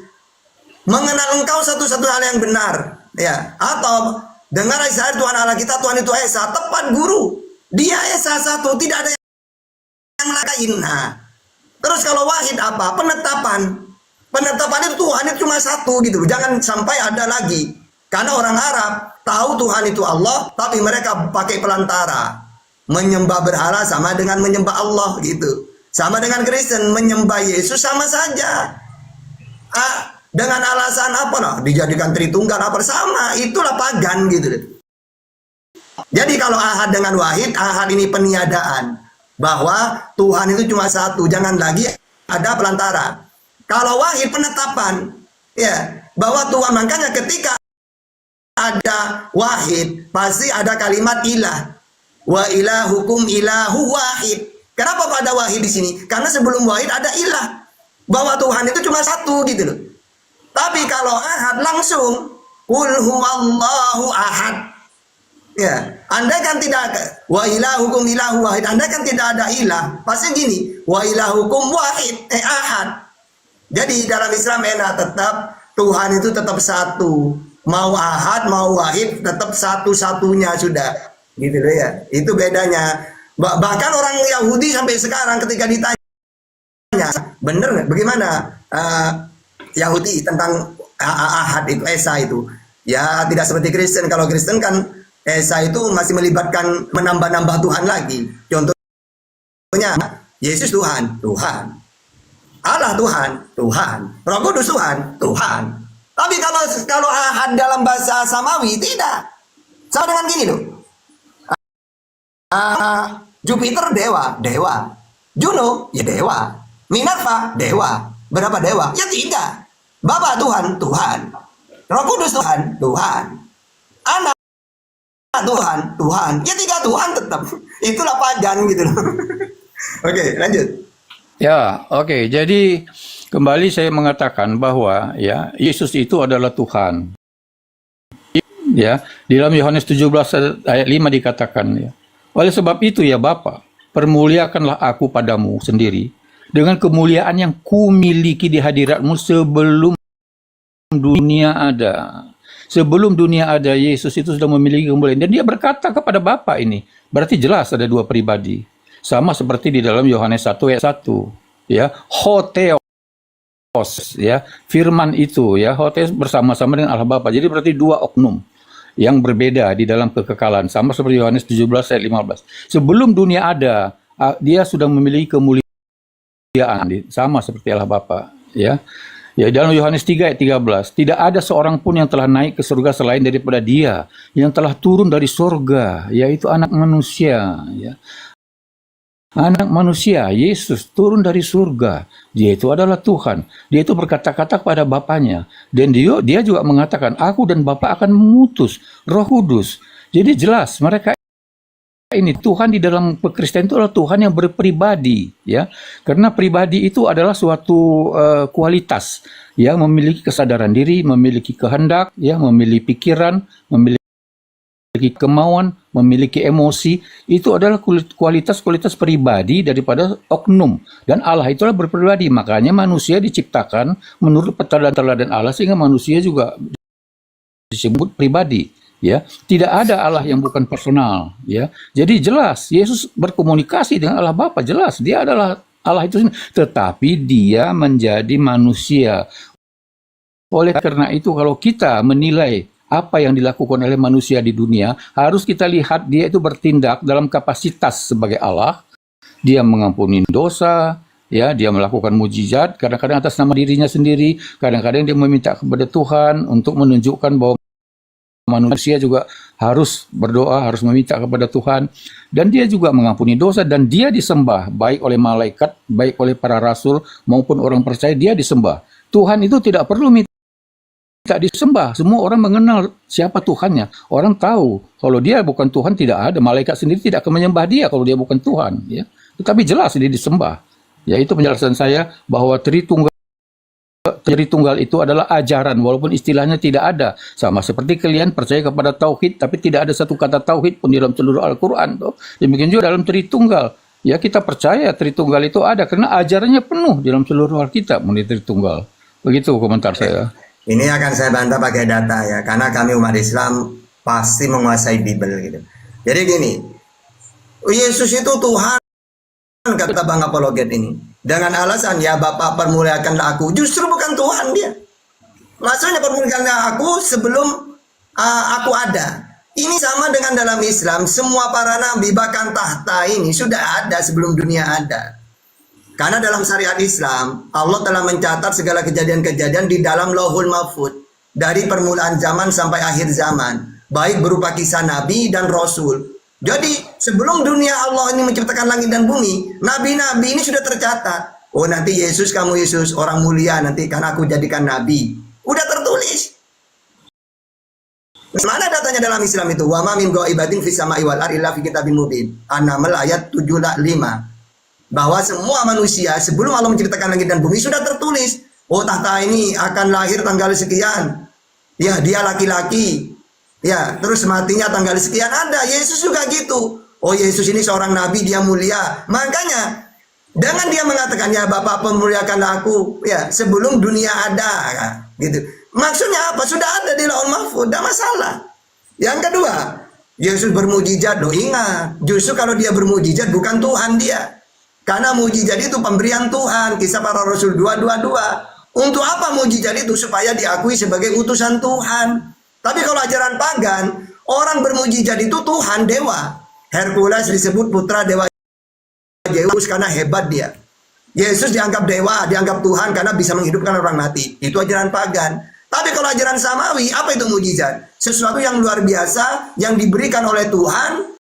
mengenal engkau satu-satu hal yang benar, ya, atau dengar Israel, Tuhan Allah kita, Tuhan itu Esa, tepat guru. Dia Esa satu, tidak ada yang lain. Nah, terus kalau wahid apa? Penetapan. Penetapan itu Tuhan itu cuma satu gitu. Jangan sampai ada lagi. Karena orang Arab tahu Tuhan itu Allah, tapi mereka pakai pelantara. Menyembah berhala sama dengan menyembah Allah gitu. Sama dengan Kristen, menyembah Yesus sama saja. Dengan alasan apa lah? Dijadikan Tritunggal apa sama? Itulah pagan gitu. Jadi kalau ahad dengan wahid, ahad ini peniadaan bahwa Tuhan itu cuma satu, jangan lagi ada pelantara. Kalau wahid penetapan, ya, bahwa Tuhan, makanya ketika ada wahid pasti ada kalimat ilah. Wa ilahukum ilahu wahid. Kenapa kok ada wahid di sini? Karena sebelum wahid ada ilah. Bahwa Tuhan itu cuma satu gitu loh. Tapi kalau ahad langsung qul huwallahu ahad. Ya, Anda kan tidak wa ilahukum ilahu wahid. Anda kan tidak ada ilah. Pasti gini, wa ilahukum wahid, ahad. Jadi dalam Islam tetap Tuhan itu tetap satu. Mau ahad, mau wahid, tetap satu-satunya sudah. Gitu loh ya. Itu bedanya. Bahkan orang Yahudi sampai sekarang ketika ditanya, bener nggak? Bagaimana Yahudi tentang ahad itu, Esa itu? Ya tidak seperti Kristen. Kalau Kristen kan Esa itu masih melibatkan menambah-nambah Tuhan lagi. Contohnya Yesus Tuhan, Tuhan. Allah Tuhan, Tuhan. Roh Kudus Tuhan, Tuhan. Tapi kalau ahad dalam bahasa Samawi tidak. Sama dengan gini loh. Jupiter dewa, dewa. Juno ya dewa. Minerva dewa. Berapa dewa? Ya tiga. Bapa Tuhan, Tuhan. Roh Kudus Tuhan, Tuhan. Anak Tuhan, Tuhan. Ya tiga Tuhan tetap. Itulah pagan gitu loh. Oke, lanjut. Ya, oke. Jadi kembali saya mengatakan bahwa ya Yesus itu adalah Tuhan. Ya, di dalam Yohanes 17 ayat 5 dikatakan ya. Oleh sebab itu ya Bapa, permuliakanlah aku padamu sendiri dengan kemuliaan yang kumiliki di hadiratmu sebelum dunia ada. Sebelum dunia ada, Yesus itu sudah memiliki kemuliaan. Dan dia berkata kepada Bapa ini. Berarti jelas ada dua pribadi. Sama seperti di dalam Yohanes 1 ayat 1. Ya, Hotheos. Ya, firman itu. Ya, Hotheos bersama-sama dengan Allah Bapa. Jadi berarti dua oknum yang berbeda di dalam kekekalan. Sama seperti Yohanes 17 ayat 15. Sebelum dunia ada, dia sudah memiliki kemuliaan. Sama seperti Allah Bapa. Ya. Ya, dalam Yohanes 3 ayat 13, tidak ada seorang pun yang telah naik ke surga selain daripada Dia yang telah turun dari surga, yaitu Anak Manusia. Ya. Anak manusia, Yesus turun dari surga. Dia itu adalah Tuhan. Dia itu berkata-kata kepada Bapaknya. Dan dia juga mengatakan, aku dan Bapa akan mengutus Roh Kudus. Jadi jelas, mereka ini Tuhan di dalam Kristen itu adalah Tuhan yang berpribadi, ya. Karena pribadi itu adalah suatu kualitas, ya, memiliki kesadaran diri, memiliki kehendak, ya, memiliki pikiran, memiliki kemauan, memiliki emosi. Itu adalah kualitas-kualitas pribadi daripada oknum. Dan Allah itulah berpribadi. Makanya manusia diciptakan menurut teladan Allah, sehingga manusia juga disebut pribadi. Ya, tidak ada Allah yang bukan personal. Ya, jadi jelas Yesus berkomunikasi dengan Allah Bapa. Jelas dia adalah Allah itu sendiri. Tetapi dia menjadi manusia. Oleh karena itu, kalau kita menilai apa yang dilakukan oleh manusia di dunia, harus kita lihat dia itu bertindak dalam kapasitas sebagai Allah. Dia mengampuni dosa, ya, dia melakukan mujizat, kadang-kadang atas nama dirinya sendiri, kadang-kadang dia meminta kepada Tuhan untuk menunjukkan bahwa manusia juga harus berdoa, harus meminta kepada Tuhan, dan dia juga mengampuni dosa, dan dia disembah baik oleh malaikat, baik oleh para rasul maupun orang percaya. Dia disembah. Tuhan itu tidak perlu minta disembah. Semua orang mengenal siapa Tuhannya. Orang tahu kalau dia bukan Tuhan, tidak ada. Malaikat sendiri tidak akan menyembah dia kalau dia bukan Tuhan. Ya. Tetapi jelas dia disembah. Ya, itu penjelasan saya bahwa Tritunggal itu adalah ajaran, walaupun istilahnya tidak ada. Sama seperti kalian percaya kepada Tauhid, tapi tidak ada satu kata Tauhid pun di dalam seluruh Al-Quran. Demikian juga dalam Tritunggal. Ya, kita percaya Tritunggal itu ada, karena ajarannya penuh di dalam seluruh Alkitab mengenai Tritunggal. Begitu komentar saya. Ini akan saya bantah pakai data ya, karena kami umat Islam pasti menguasai Bible gitu. Jadi gini, Yesus itu Tuhan, kata Bang Apologet ini. Dengan alasan, ya Bapak permuliakanlah aku. Justru bukan Tuhan dia. Maksudnya permuliakanlah aku sebelum aku ada. Ini sama dengan dalam Islam, semua para nabi bahkan tahta ini sudah ada sebelum dunia ada. Karena dalam syariat Islam, Allah telah mencatat segala kejadian-kejadian di dalam Lauhul Mahfud. Dari permulaan zaman sampai akhir zaman. Baik berupa kisah Nabi dan Rasul. Jadi sebelum dunia Allah ini menciptakan langit dan bumi, Nabi-Nabi ini sudah tercatat. Oh, nanti Yesus, kamu Yesus, orang mulia nanti karena aku jadikan Nabi. Udah tertulis. Mana datanya dalam Islam itu? Wa ma min ghaibatin fis sama'i wal ardi illa fi kitabim mubin. An-Naml ayat 75. Bahwa semua manusia sebelum Allah menciptakan langit dan bumi sudah tertulis. Oh, tahta ini akan lahir tanggal sekian. Ya, dia laki-laki. Ya, terus matinya tanggal sekian. Ada, Yesus juga gitu. Oh, Yesus ini seorang nabi, dia mulia. Makanya, dengan dia mengatakan, ya Bapak pemuliakanlah aku. Ya, sebelum dunia ada. Gitu. Maksudnya apa? Sudah ada di Lauhul Mahfud, tidak masalah. Yang kedua, Yesus bermujizat. Loh, ingat, justru kalau dia bermujizat bukan Tuhan dia. Karena mujizat itu pemberian Tuhan. Kisah para Rasul 2:22. Untuk apa mujizat itu? Supaya diakui sebagai utusan Tuhan. Tapi kalau ajaran pagan, orang bermujizat itu Tuhan, dewa. Hercules disebut putra dewa Zeus karena hebat dia. Yesus dianggap dewa, dianggap Tuhan karena bisa menghidupkan orang mati. Itu ajaran pagan. Tapi kalau ajaran samawi, apa itu mujizat? Sesuatu yang luar biasa yang diberikan oleh Tuhan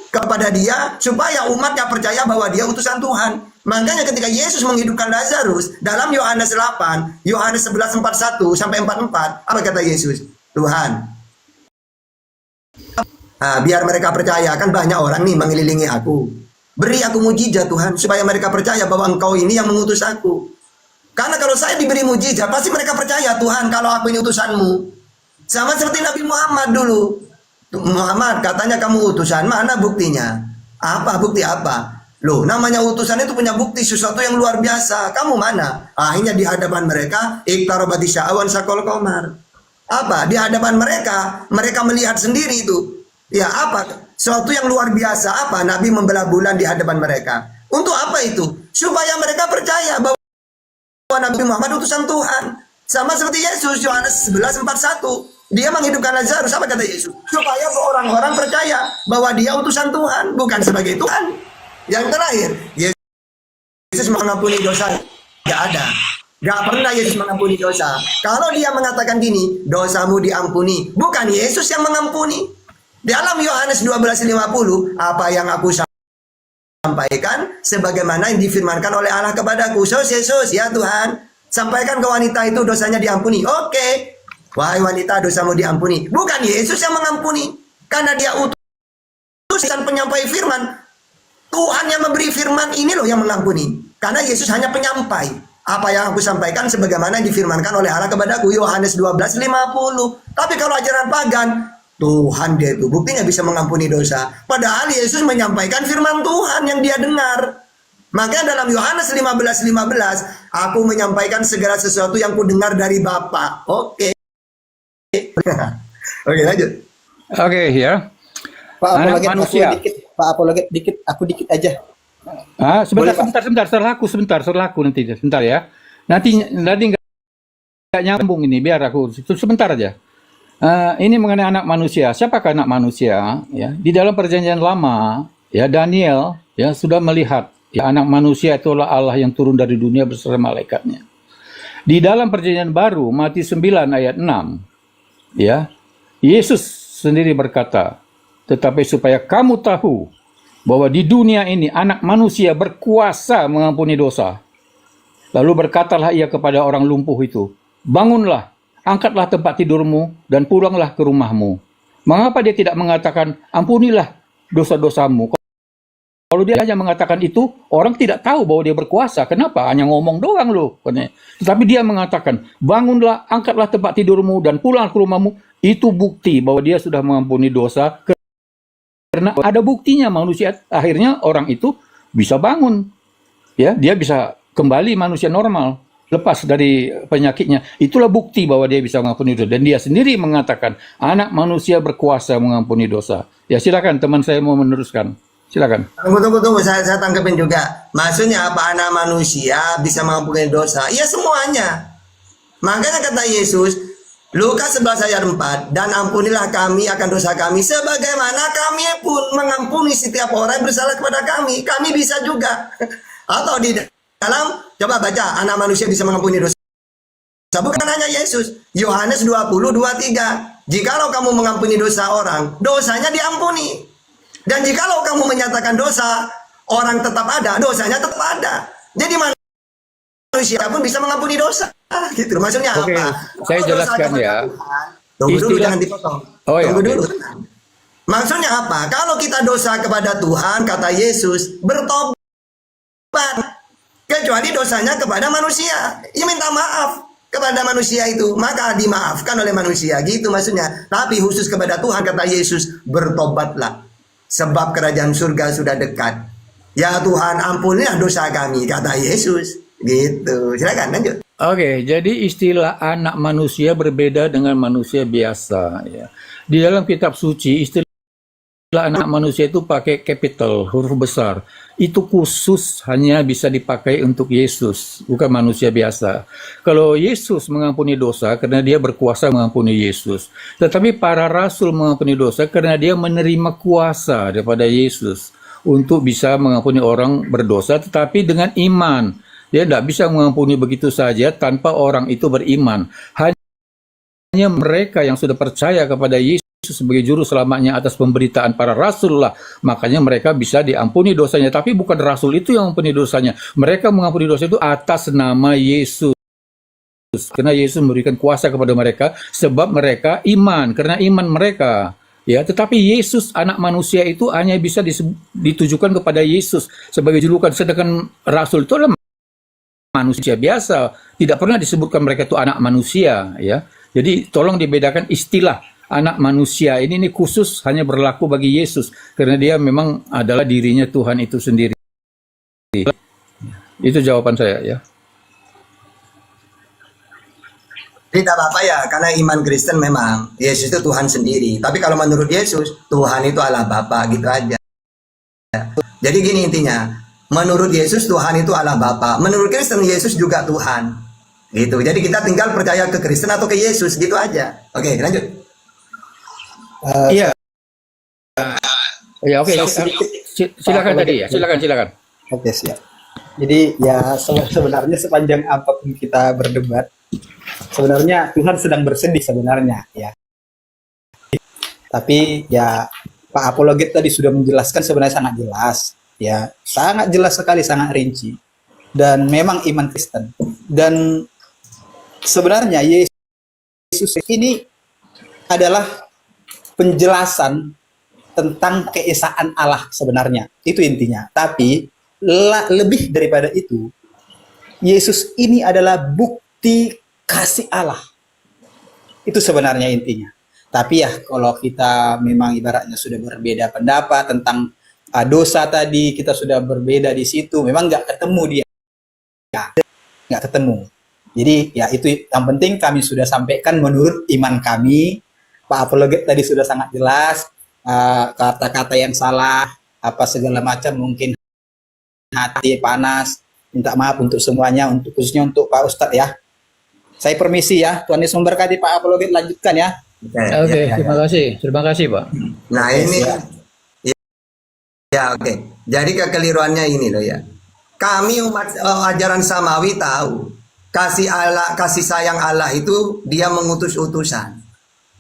kepada dia supaya umatnya percaya bahwa dia utusan Tuhan. Makanya ketika Yesus menghidupkan Lazarus dalam Yohanes 8, Yohanes 11:41 sampai 44, apa kata Yesus? Tuhan, biar mereka percaya, kan banyak orang nih mengelilingi aku. Beri aku mujizat Tuhan supaya mereka percaya bahwa Engkau ini yang mengutus aku. Karena kalau saya diberi mujizat, pasti mereka percaya, Tuhan, kalau aku ini utusanmu. Sama seperti Nabi Muhammad dulu. Muhammad, katanya kamu utusan, mana buktinya? Apa? Bukti apa? Loh, namanya utusan itu punya bukti, sesuatu yang luar biasa. Kamu mana? Akhirnya di hadapan mereka, iktarobati sya'awan sakol komar. Apa? Di hadapan mereka, mereka melihat sendiri itu. Ya, apa? Sesuatu yang luar biasa. Apa? Nabi membelah bulan di hadapan mereka. Untuk apa itu? Supaya mereka percaya bahwa Nabi Muhammad utusan Tuhan. Sama seperti Yesus, Yohanes 11:41. Dia menghidupkan Lazarus, apa kata Yesus? Supaya orang-orang percaya bahwa dia utusan Tuhan, bukan sebagai Tuhan. Yang terakhir, Yesus mengampuni dosa. Gak ada. Gak pernah Yesus mengampuni dosa. Kalau dia mengatakan gini, dosamu diampuni, bukan Yesus yang mengampuni. Dalam Yohanes 12:50, apa yang aku sampaikan sebagaimana yang difirmankan oleh Allah kepadaku. Yesus, ya Tuhan, sampaikan ke wanita itu dosanya diampuni. Oke. Wahai wanita, dosamu diampuni. Bukan Yesus yang mengampuni. Karena dia utusan penyampai firman. Tuhan yang memberi firman ini loh yang mengampuni. Karena Yesus hanya penyampai. Apa yang aku sampaikan sebagaimana difirmankan oleh Allah kepadaku. Yohanes 12:50. Tapi kalau ajaran pagan, Tuhan dia itu buktinya bisa mengampuni dosa. Padahal Yesus menyampaikan firman Tuhan yang dia dengar. Makanya dalam Yohanes 15:15, aku menyampaikan segala sesuatu yang ku dengar dari Bapa. Oke. Oke, lanjut. Oke, ya. Pak Anak apologet, manusia. apologet dikit, aku dikit aja. Sebentar, Boleh, Pak? setelah aku nanti, sebentar ya. Nanti nggak nyambung ini, biar aku sebentar aja. Ini mengenai anak manusia. Siapakah anak manusia? Ya, di dalam perjanjian lama, ya Daniel ya sudah melihat ya anak manusia itulah Allah yang turun dari dunia beserta malaikatnya. Di dalam perjanjian baru, Matius 9 ayat 6, ya Yesus sendiri berkata, tetapi supaya kamu tahu bahwa di dunia ini anak manusia berkuasa mengampuni dosa. Lalu berkatalah ia kepada orang lumpuh itu, bangunlah, angkatlah tempat tidurmu dan pulanglah ke rumahmu. Mengapa dia tidak mengatakan, ampunilah dosa-dosamu? Kalau dia hanya mengatakan itu, orang tidak tahu bahwa dia berkuasa. Kenapa? Hanya ngomong doang loh. Tetapi dia mengatakan, bangunlah, angkatlah tempat tidurmu dan pulang ke rumahmu. Itu bukti bahwa dia sudah mengampuni dosa. Karena ada buktinya manusia, akhirnya orang itu bisa bangun. Ya, dia bisa kembali manusia normal, lepas dari penyakitnya. Itulah bukti bahwa dia bisa mengampuni dosa. Dan dia sendiri mengatakan, anak manusia berkuasa mengampuni dosa. Ya silakan, teman saya mau meneruskan. Silakan. Tunggu. Saya tangkapin juga. Maksudnya apa anak manusia bisa mengampuni dosa? Ya semuanya. Makanya kata Yesus, Lukas 11 ayat 4, dan ampunilah kami akan dosa kami, sebagaimana kami pun mengampuni setiap orang yang bersalah kepada kami. Kami bisa juga. Atau di dalam, coba baca, anak manusia bisa mengampuni dosa. Bukan hanya Yesus. Yohanes 20:23. Jikalau kamu mengampuni dosa orang, dosanya diampuni. Dan jikalau kamu menyatakan dosa, orang tetap ada, dosanya tetap ada. Jadi manusia pun bisa mengampuni dosa. Gitu. Maksudnya Oke, apa? saya Kalau jelaskan dosa ya. Tunggu dulu, Istilah- jangan dipotong. Oh, ya, Tunggu oke. dulu. Maksudnya apa? Kalau kita dosa kepada Tuhan, kata Yesus, bertobat. Kecuali dosanya kepada manusia. Ya minta maaf kepada manusia itu. Maka dimaafkan oleh manusia. Gitu maksudnya. Tapi khusus kepada Tuhan, kata Yesus, bertobatlah. Sebab kerajaan surga sudah dekat. Ya Tuhan, ampunilah dosa kami, kata Yesus. Gitu. Silakan lanjut. Oke, jadi istilah anak manusia berbeda dengan manusia biasa. Ya. Di dalam kitab suci, istilah anak manusia itu pakai capital, huruf besar. Itu khusus hanya bisa dipakai untuk Yesus, bukan manusia biasa. Kalau Yesus mengampuni dosa karena dia berkuasa mengampuni Yesus. Tetapi para rasul mengampuni dosa karena dia menerima kuasa daripada Yesus untuk bisa mengampuni orang berdosa, tetapi dengan iman. Dia tidak bisa mengampuni begitu saja tanpa orang itu beriman. Hanya mereka yang sudah percaya kepada Yesus sebagai juru selamatnya atas pemberitaan para rasul lah, makanya mereka bisa diampuni dosanya. Tapi bukan rasul itu yang mengampuni dosanya. Mereka mengampuni dosa itu atas nama Yesus. Karena Yesus memberikan kuasa kepada mereka sebab mereka iman, karena iman mereka. Ya, tetapi Yesus anak manusia itu hanya bisa ditujukan kepada Yesus sebagai julukan, sedangkan rasul itu adalah manusia biasa, tidak pernah disebutkan mereka itu anak manusia, ya. Jadi tolong dibedakan istilah anak manusia ini khusus hanya berlaku bagi Yesus karena dia memang adalah dirinya Tuhan itu sendiri. Itu jawaban saya, ya. Tidak apa-apa ya, karena iman Kristen memang Yesus itu Tuhan sendiri. Tapi kalau menurut Yesus, Tuhan itu Allah Bapa, gitu aja. Jadi gini intinya, menurut Yesus Tuhan itu Allah Bapa, menurut Kristen Yesus juga Tuhan. Gitu. Jadi kita tinggal percaya ke Kristen atau ke Yesus, gitu aja. Oke, lanjut. Iya. Ya, oke. sedikit. Silakan tadi ya, silakan. Oke, siap. Jadi ya sebenarnya sepanjang apapun kita berdebat, sebenarnya Tuhan sedang bersedih sebenarnya ya. Tapi ya Pak Apologet tadi sudah menjelaskan sebenarnya sangat jelas Ya, sangat jelas sekali, sangat rinci. Dan memang iman Kristen. Dan sebenarnya Yesus ini adalah penjelasan tentang keesaan Allah sebenarnya. Itu intinya. Tapi lebih daripada itu, Yesus ini adalah bukti kasih Allah. Itu sebenarnya intinya. Tapi ya kalau kita memang ibaratnya sudah berbeda pendapat tentang dosa tadi, kita sudah berbeda di situ, memang nggak ketemu dia. Nggak ketemu. Jadi ya itu yang penting kami sudah sampaikan menurut iman kami. Pak Apologet tadi sudah sangat jelas, kata-kata yang salah, apa segala macam, mungkin hati panas, minta maaf untuk semuanya, khususnya untuk Pak Ustadz ya. Saya permisi ya, Tuhan Yesus memberkati. Pak Apologet, lanjutkan ya. Oke, terima kasih Pak. Nah ini ya oke. Jadi kekeliruannya ini loh ya. Kami umat ajaran samawi tahu kasih Allah, kasih sayang Allah itu dia mengutus utusan.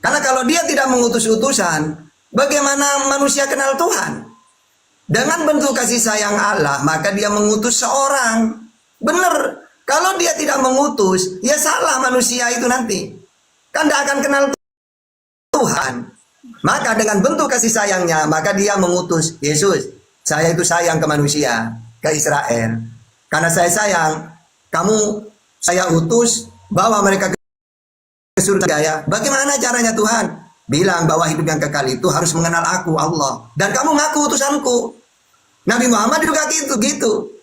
Karena kalau dia tidak mengutus utusan, bagaimana manusia kenal Tuhan? Dengan bentuk kasih sayang Allah, maka dia mengutus seorang. Benar. Kalau dia tidak mengutus, ya salah manusia itu nanti. Kan tidak akan kenal Tuhan. Maka dengan bentuk kasih sayangnya, maka dia mengutus Yesus. Saya itu sayang ke manusia, ke Israel. Karena saya sayang, saya utus, bawa mereka ke surga ya. Bagaimana caranya Tuhan? Bilang bahwa hidup yang kekal itu harus mengenal aku, Allah. Dan kamu ngaku utusanku. Nabi Muhammad juga gitu.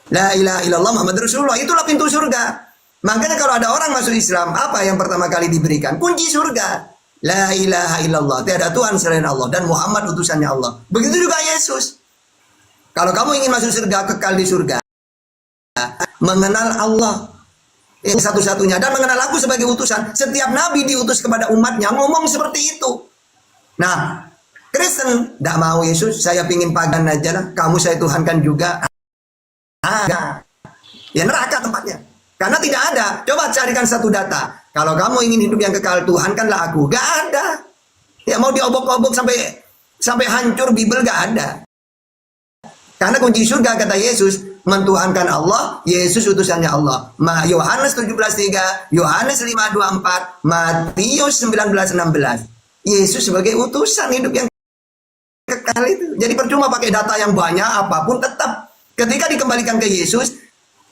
La ilaha illallah Muhammad Rasulullah. Itulah pintu surga. Makanya kalau ada orang masuk Islam, apa yang pertama kali diberikan? Kunci surga. La ilaha illallah. Tiada Tuhan selain Allah. Dan Muhammad utusannya Allah. Begitu juga Yesus. Kalau kamu ingin masuk surga, kekal di surga, mengenal Allah yang satu-satunya dan mengenal aku sebagai utusan. Setiap nabi diutus kepada umatnya ngomong seperti itu. Nah, Kristen tidak mau Yesus, saya pingin pagan aja lah. Kamu saya tuhankan juga. Ya neraka tempatnya. Karena tidak ada. Coba carikan satu data. Kalau kamu ingin hidup yang kekal, tuhankanlah aku. Gak ada. Ya mau diobok-obok sampai hancur Bible gak ada. Karena kunci surga kata Yesus, mentuhankan Allah, Yesus utusannya Allah. Yohanes 17:3, Yohanes 5:24, Matius 19:16. Yesus sebagai utusan hidup yang kekal itu. Jadi percuma pakai data yang banyak, apapun tetap ketika dikembalikan ke Yesus,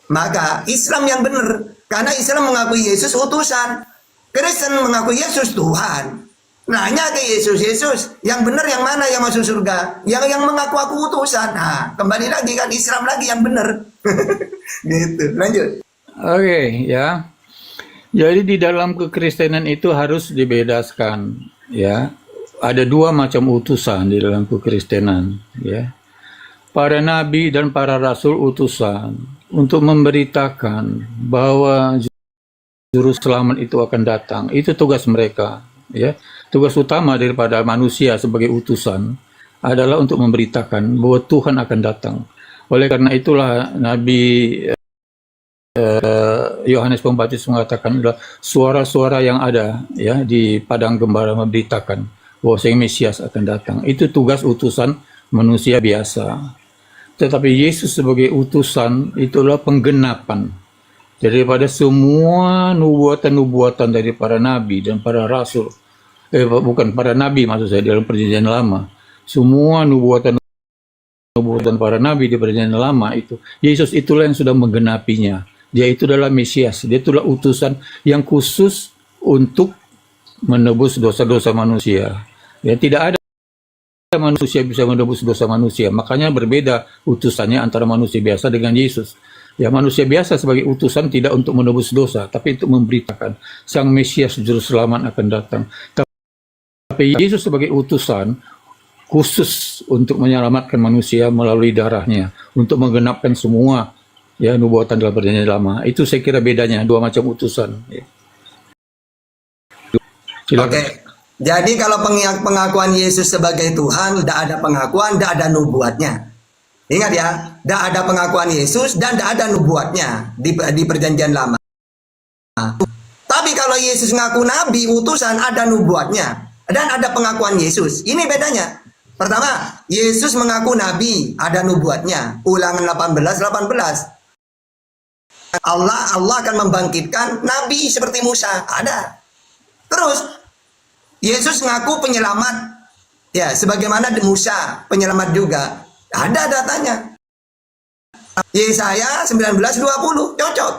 maka Islam yang benar. Karena Islam mengakui Yesus utusan. Kristen mengakui Yesus Tuhan. Nanya ke Yesus, yang benar yang mana yang masuk surga? Yang mengaku aku utusan. Nah, kembali lagi kan Islam lagi yang benar. Gitu. Lanjut. Oke, ya. Jadi di dalam kekristenan itu harus dibedakan, ya. Ada dua macam utusan di dalam kekristenan, ya. Para nabi dan para rasul utusan untuk memberitakan bahwa juru selamat itu akan datang. Itu tugas mereka, ya. Tugas utama daripada manusia sebagai utusan adalah untuk memberitakan bahwa Tuhan akan datang. Oleh karena itulah Nabi Yohanes Pembaptis mengatakan adalah suara-suara yang ada ya di padang gembala memberitakan bahwa Sang Mesias akan datang. Itu tugas utusan manusia biasa. Tetapi Yesus sebagai utusan itulah penggenapan daripada semua nubuatan-nubuatan dari para nabi dan para rasul. Bukan para nabi maksud saya dalam perjanjian lama. Semua nubuatan para nabi di perjanjian lama itu, Yesus itulah yang sudah menggenapinya. Dia itu adalah Mesias, dia itulah utusan yang khusus untuk menebus dosa-dosa manusia. Ya, tidak ada manusia bisa menebus dosa manusia. Makanya berbeda utusannya antara manusia biasa dengan Yesus. Ya, manusia biasa sebagai utusan tidak untuk menebus dosa, tapi untuk memberitakan Sang Mesias Juru Selamat akan datang. Tapi Yesus sebagai utusan khusus untuk menyelamatkan manusia melalui darahnya, untuk menggenapkan semua ya nubuatan dalam perjanjian lama. Itu saya kira bedanya, dua macam utusan. Ya. Oke. Jadi kalau pengakuan Yesus sebagai Tuhan, tidak ada pengakuan, tidak ada nubuatnya. Ingat ya, tidak ada pengakuan Yesus dan tidak ada nubuatnya di perjanjian lama. Tapi kalau Yesus ngaku nabi, utusan, ada nubuatnya. Dan ada pengakuan Yesus. Ini bedanya. Pertama, Yesus mengaku nabi, ada nubuatnya. Ulangan 18:18. Allah akan membangkitkan nabi seperti Musa, ada. Terus Yesus mengaku penyelamat, ya sebagaimana Musa penyelamat juga, ada datanya. Yesaya 19:20 cocok.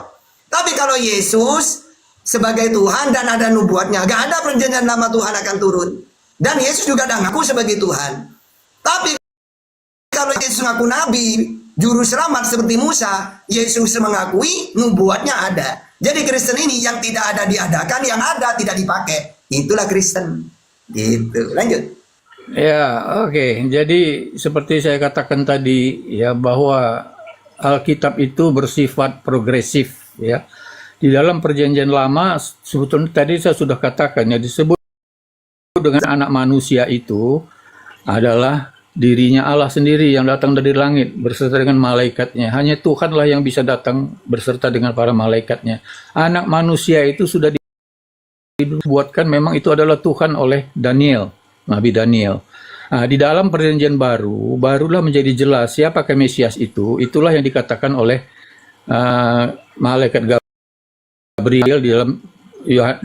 Tapi kalau Yesus sebagai Tuhan dan ada nubuatnya, gak ada perjanjian lama Tuhan akan turun. Dan Yesus juga ada ngaku sebagai Tuhan. Tapi kalau Yesus mengaku nabi, juru selamat seperti Musa, Yesus mengakui nubuatnya ada. Jadi Kristen ini yang tidak ada diadakan, yang ada tidak dipakai. Itulah Kristen. Gitu. Lanjut. Ya, oke. Jadi seperti saya katakan tadi ya, bahwa Alkitab itu bersifat progresif ya. Di dalam perjanjian lama sebetulnya tadi saya sudah katakan ya, disebut dengan anak manusia itu adalah dirinya Allah sendiri yang datang dari langit berserta dengan malaikatnya. Hanya Tuhanlah yang bisa datang berserta dengan para malaikatnya. Anak manusia itu sudah dibuatkan, memang itu adalah Tuhan oleh Daniel, Nabi Daniel. Nah, di dalam perjanjian barulah menjadi jelas siapakah Mesias itu. Itulah yang dikatakan oleh malaikat Gabriel di dalam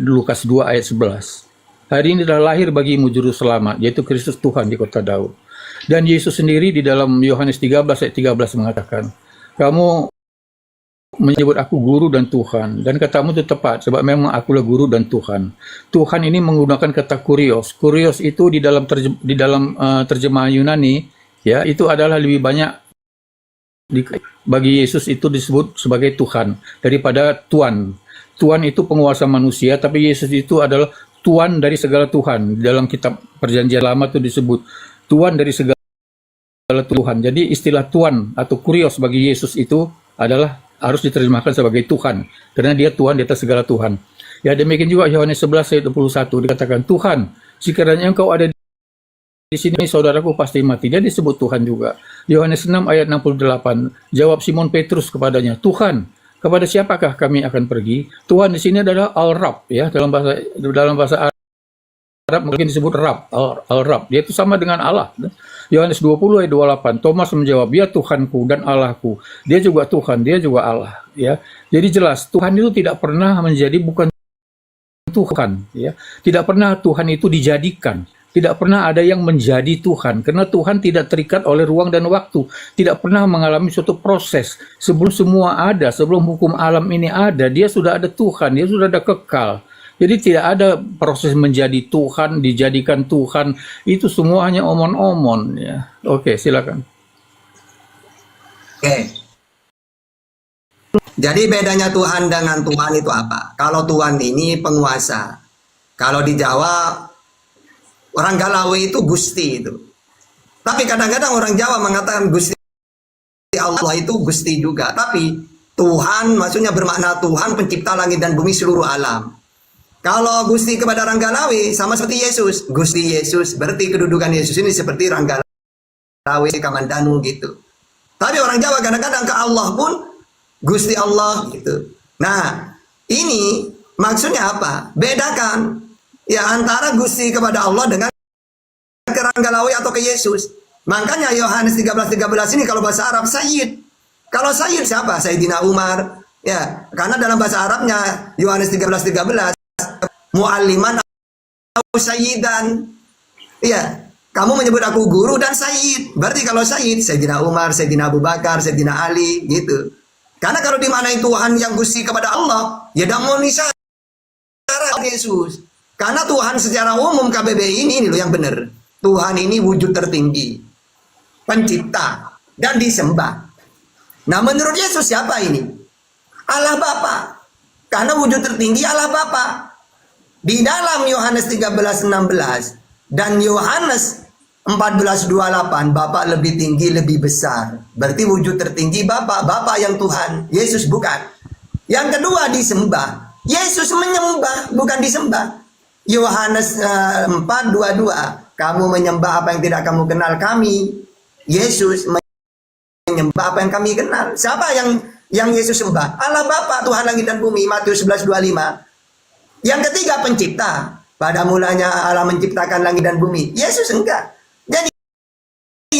Lukas 2 ayat 11. Hari ini telah lahir bagimu juru selamat, yaitu Kristus Tuhan di kota Daud. Dan Yesus sendiri di dalam Yohanes 13 ayat 13 mengatakan, kamu menyebut aku guru dan Tuhan, dan katamu itu tepat, sebab memang akulah guru dan Tuhan. Tuhan ini menggunakan kata kurios. Kurios itu di dalam terjemahan Yunani, ya, itu adalah lebih banyak bagi Yesus itu disebut sebagai Tuhan daripada Tuan. Tuan itu penguasa manusia, tapi Yesus itu adalah Tuan dari segala Tuhan. Di dalam kitab perjanjian lama itu disebut Tuan dari segala Tuhan. Jadi istilah Tuan atau kurios bagi Yesus itu adalah harus diterjemahkan sebagai Tuhan, karena dia Tuhan di atas segala Tuhan. Ya, demikian juga Yohanes 11 ayat 21 dikatakan, Tuhan, sekiranya engkau ada di sini, saudaraku pasti mati. Dia disebut Tuhan juga. Yohanes 6 ayat 68, jawab Simon Petrus kepadanya, Tuhan, kepada siapakah kami akan pergi? Tuhan di sini adalah Al-Rab, ya, dalam bahasa Arab mungkin disebut Rab, Al-Rab. Dia itu sama dengan Allah. Yohanes 20 ayat 28, Thomas menjawab, ya Tuhanku dan Allahku. Dia juga Tuhan, dia juga Allah, ya. Jadi jelas Tuhan itu tidak pernah menjadi bukan Tuhan, ya. Tidak pernah Tuhan itu dijadikan. Tidak pernah ada yang menjadi Tuhan, karena Tuhan tidak terikat oleh ruang dan waktu. Tidak pernah mengalami suatu proses. Sebelum semua ada, sebelum hukum alam ini ada, dia sudah ada Tuhan, dia sudah ada kekal. Jadi tidak ada proses menjadi Tuhan, dijadikan Tuhan. Itu semua hanya omon-omon, ya. Oke, silakan. Oke. Jadi bedanya Tuhan dengan Tuhan itu apa? Kalau Tuhan ini penguasa. Kalau di Jawa orang Galawi itu Gusti itu. Tapi kadang-kadang orang Jawa mengatakan Gusti Allah itu Gusti juga. Tapi Tuhan maksudnya bermakna Tuhan pencipta langit dan bumi seluruh alam. Kalau Gusti kepada orang Galawi sama seperti Yesus. Gusti Yesus berarti kedudukan Yesus ini seperti orang Galawi, Kamandanu gitu. Tapi orang Jawa kadang-kadang ke Allah pun Gusti Allah gitu. Nah, ini maksudnya apa? Bedakan ya antara Gusti kepada Allah dengan ke orang Galawi atau ke Yesus. Makanya Yohanes 13:13 ini kalau bahasa Arab Sayyid. Kalau Sayyid siapa? Sayyidina Umar. Ya, karena dalam bahasa Arabnya Yohanes 13:13 mu'alliman atau sayyidan. Iya, kamu menyebut aku guru dan sayyid. Berarti kalau sayyid, Sayyidina Umar, Sayyidina Abu Bakar, Sayyidina Ali, gitu. Karena kalau dimanai Tuhan yang Gusti kepada Allah, ya damoni syarat Yesus. Karena Tuhan secara umum KBBI ini loh yang benar. Tuhan ini wujud tertinggi, pencipta, dan disembah. Nah menurut Yesus siapa ini? Allah Bapa. Karena wujud tertinggi Allah Bapa. Di dalam Yohanes 13:16 dan Yohanes 14:28, Bapa lebih tinggi, lebih besar. Berarti wujud tertinggi Bapa, Bapa yang Tuhan, Yesus bukan. Yang kedua disembah. Yesus menyembah, bukan disembah. Yohanes 4:22, kamu menyembah apa yang tidak kamu kenal kami. Yesus menyembah apa yang kami kenal. Siapa yang Yesus sembah? Allah Bapa, Tuhan langit dan bumi, Matius 11:25. Yang ketiga pencipta. Pada mulanya Allah menciptakan langit dan bumi. Yesus enggak. Jadi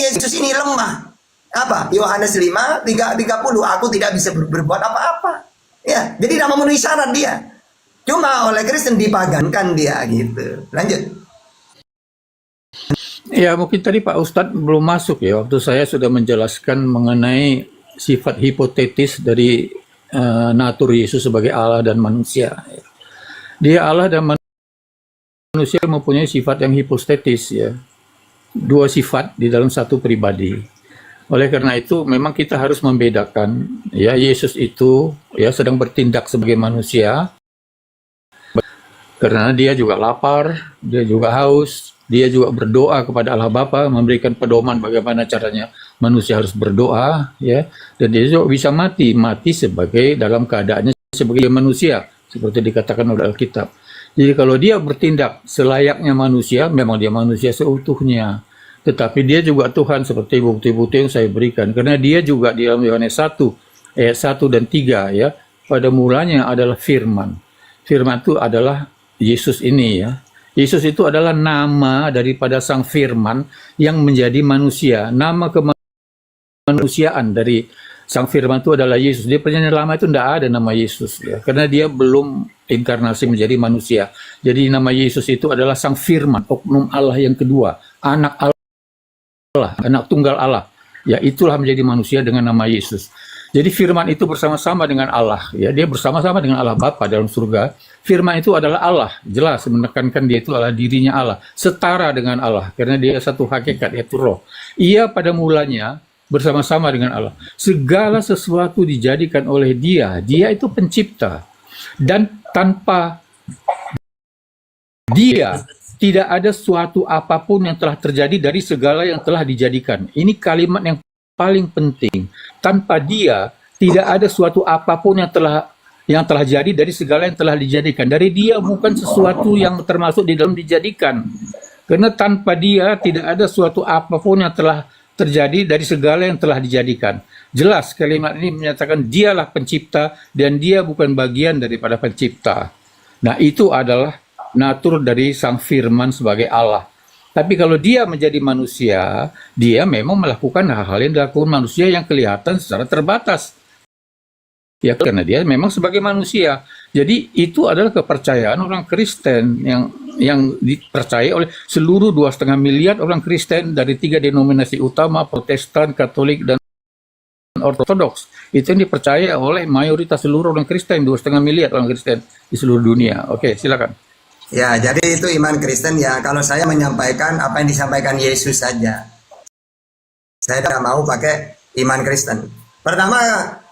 Yesus ini lemah. Apa? Yohanes 5, 30, aku tidak bisa berbuat apa-apa. Ya, jadi tidak memenuhi syarat dia. Cuma oleh Kristen dipagankan dia gitu. Lanjut. Ya, mungkin tadi Pak Ustadz belum masuk ya, waktu saya sudah menjelaskan mengenai sifat hipotetis dari natur Yesus sebagai Allah dan manusia. Dia Allah dan manusia mempunyai sifat yang hipotetis ya. Dua sifat di dalam satu pribadi. Oleh karena itu memang kita harus membedakan ya, Yesus itu ya sedang bertindak sebagai manusia karena dia juga lapar, dia juga haus, dia juga berdoa kepada Allah Bapa, memberikan pedoman bagaimana caranya manusia harus berdoa ya, dan dia juga bisa mati sebagai dalam keadaannya sebagai manusia seperti dikatakan oleh Alkitab. Jadi kalau dia bertindak selayaknya manusia, memang dia manusia seutuhnya. Tetapi dia juga Tuhan seperti bukti-bukti yang saya berikan. Karena dia juga di dalam Yohanes 1, ayat 1 dan 3 ya. Pada mulanya adalah firman. Firman itu adalah Yesus ini ya. Yesus itu adalah nama daripada sang firman yang menjadi manusia. Nama kemanusiaan dari sang firman itu adalah Yesus. Di perjanjian lama itu tidak ada nama Yesus ya. Karena dia belum inkarnasi menjadi manusia. Jadi nama Yesus itu adalah sang firman, oknum Allah yang kedua, anak Allah, anak tunggal Allah. Ya, itulah menjadi manusia dengan nama Yesus. Jadi firman itu bersama-sama dengan Allah. Ya, dia bersama-sama dengan Allah Bapa dalam surga. Firman itu adalah Allah. Jelas menekankan dia itu adalah dirinya Allah. Setara dengan Allah. Karena dia satu hakikat, yaitu roh. Ia pada mulanya bersama-sama dengan Allah. Segala sesuatu dijadikan oleh dia. Dia itu pencipta. Dan tanpa dia tidak ada suatu apapun yang telah terjadi dari segala yang telah dijadikan. Ini kalimat yang paling penting. Tanpa dia tidak ada suatu apapun yang telah jadi dari segala yang telah dijadikan. Dari dia bukan sesuatu yang termasuk di dalam dijadikan. Karena tanpa dia tidak ada suatu apapun yang telah terjadi dari segala yang telah dijadikan. Jelas kalimat ini menyatakan dialah pencipta dan dia bukan bagian daripada pencipta. Nah, itu adalah natur dari sang firman sebagai Allah. Tapi kalau dia menjadi manusia, dia memang melakukan hal-hal yang dilakukan manusia yang kelihatan secara terbatas. Ya, karena dia memang sebagai manusia. Jadi itu adalah kepercayaan orang Kristen yang dipercaya oleh seluruh 2,5 miliar orang Kristen dari 3 denominasi utama, Protestan, Katolik, dan Ortodoks. Itu yang dipercaya oleh mayoritas seluruh orang Kristen, 2,5 miliar orang Kristen di seluruh dunia. Oke, silakan. Ya, jadi itu iman Kristen ya. Kalau saya menyampaikan apa yang disampaikan Yesus saja. Saya tidak mau pakai iman Kristen. Pertama,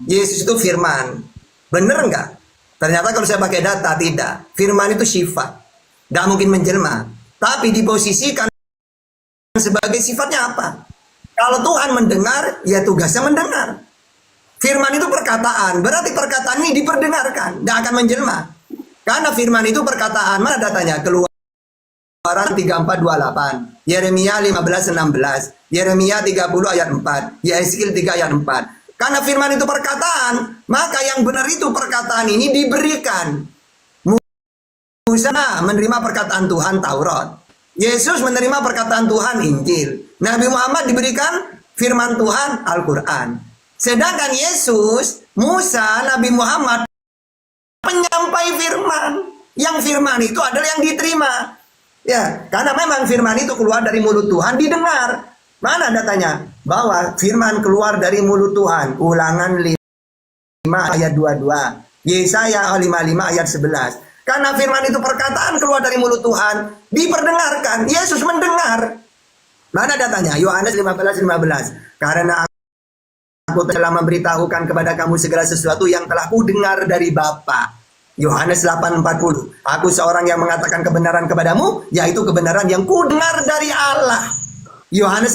Yesus itu firman. Benar enggak? Ternyata kalau saya pakai data, tidak. Firman itu sifat. Tidak mungkin menjelma. Tapi diposisikan sebagai sifatnya apa? Kalau Tuhan mendengar, ya tugasnya mendengar. Firman itu perkataan. Berarti perkataan ini diperdengarkan. Tidak akan menjelma. Karena firman itu perkataan, mana datanya? Keluaran 34:28, Yeremia 15:16, Yeremia 30 ayat 4, Yeskiel 3 ayat 4. Karena firman itu perkataan, maka yang benar itu perkataan ini diberikan. Musa menerima perkataan Tuhan Taurat. Yesus menerima perkataan Tuhan Injil. Nabi Muhammad diberikan firman Tuhan Al-Quran. Sedangkan Yesus, Musa, Nabi Muhammad penyampai firman. Yang firman itu adalah yang diterima. Ya, karena memang firman itu keluar dari mulut Tuhan didengar. Mana datanya? Bahwa firman keluar dari mulut Tuhan. Ulangan 5 ayat 22. Yesaya 55 ayat 11. Karena firman itu perkataan keluar dari mulut Tuhan, diperdengarkan. Yesus mendengar. Mana datanya? Yohanes 15:15. Karena aku telah memberitahukan kepada kamu segala sesuatu yang telah kudengar dari Bapa. Yohanes 8:40. Aku seorang yang mengatakan kebenaran kepadamu, yaitu kebenaran yang kudengar dari Allah. Yohanes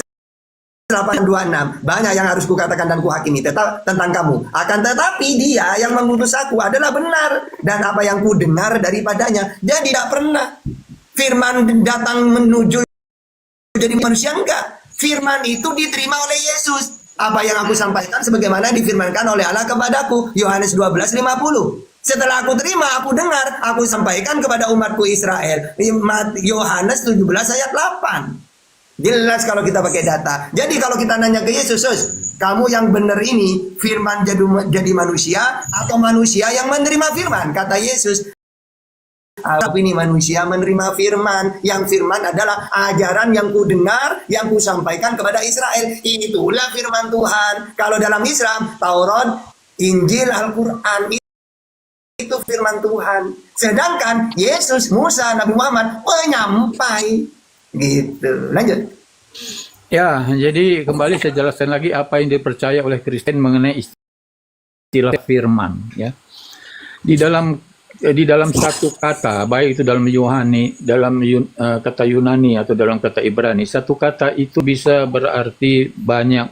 8:26. Banyak yang harus kukatakan dan kuhakimi tentang kamu. Akan tetapi dia yang mengutus aku adalah benar. Dan apa yang kudengar daripadanya. Dia tidak pernah firman datang menuju jadi manusia, enggak. Firman itu diterima oleh Yesus. Apa yang aku sampaikan sebagaimana difirmankan oleh Allah kepadaku. Yohanes 12:50. Setelah aku terima, aku dengar, aku sampaikan kepada umatku Israel. Yohanes 17 ayat 8. Jelas kalau kita pakai data. Jadi kalau kita nanya ke Yesus, "Sus, kamu yang benar ini firman jadi manusia atau manusia yang menerima firman?" Kata Yesus, "Tapi ini manusia menerima firman. Yang firman adalah ajaran yang ku dengar, yang ku sampaikan kepada Israel. Itulah firman Tuhan." Kalau dalam Islam, Taurat, Injil, Al-Quran, itu firman Tuhan. Sedangkan Yesus, Musa, Nabi Muhammad penyampai. Gitu. Lanjut. Ya, jadi kembali saya jelaskan lagi apa yang dipercaya oleh Kristen mengenai istilah firman. Ya, di dalam satu kata, baik itu dalam Yohani, dalam kata Yunani atau dalam kata Ibrani, satu kata itu bisa berarti banyak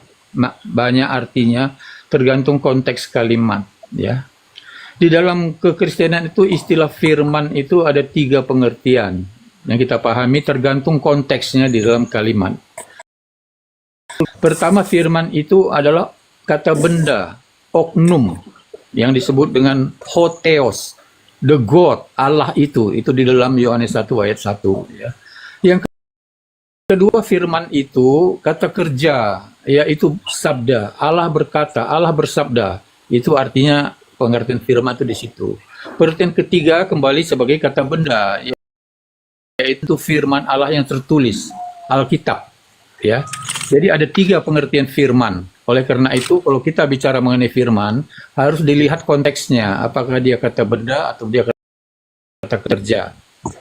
artinya, tergantung konteks kalimat. Ya, di dalam kekristenan itu istilah firman itu ada 3 pengertian yang kita pahami tergantung konteksnya di dalam kalimat. Pertama, firman itu adalah kata benda, oknum, yang disebut dengan hotheos, the God, Allah itu di dalam Yohanes 1 ayat 1. Ya. Yang kedua, firman itu kata kerja, yaitu sabda, Allah berkata, Allah bersabda, itu artinya pengertian firman itu di situ. Pengertian ketiga kembali sebagai kata benda, yaitu firman Allah yang tertulis, Alkitab. Ya, jadi ada 3 pengertian firman. Oleh karena itu, kalau kita bicara mengenai firman, harus dilihat konteksnya. Apakah dia kata benda atau dia kata kerja.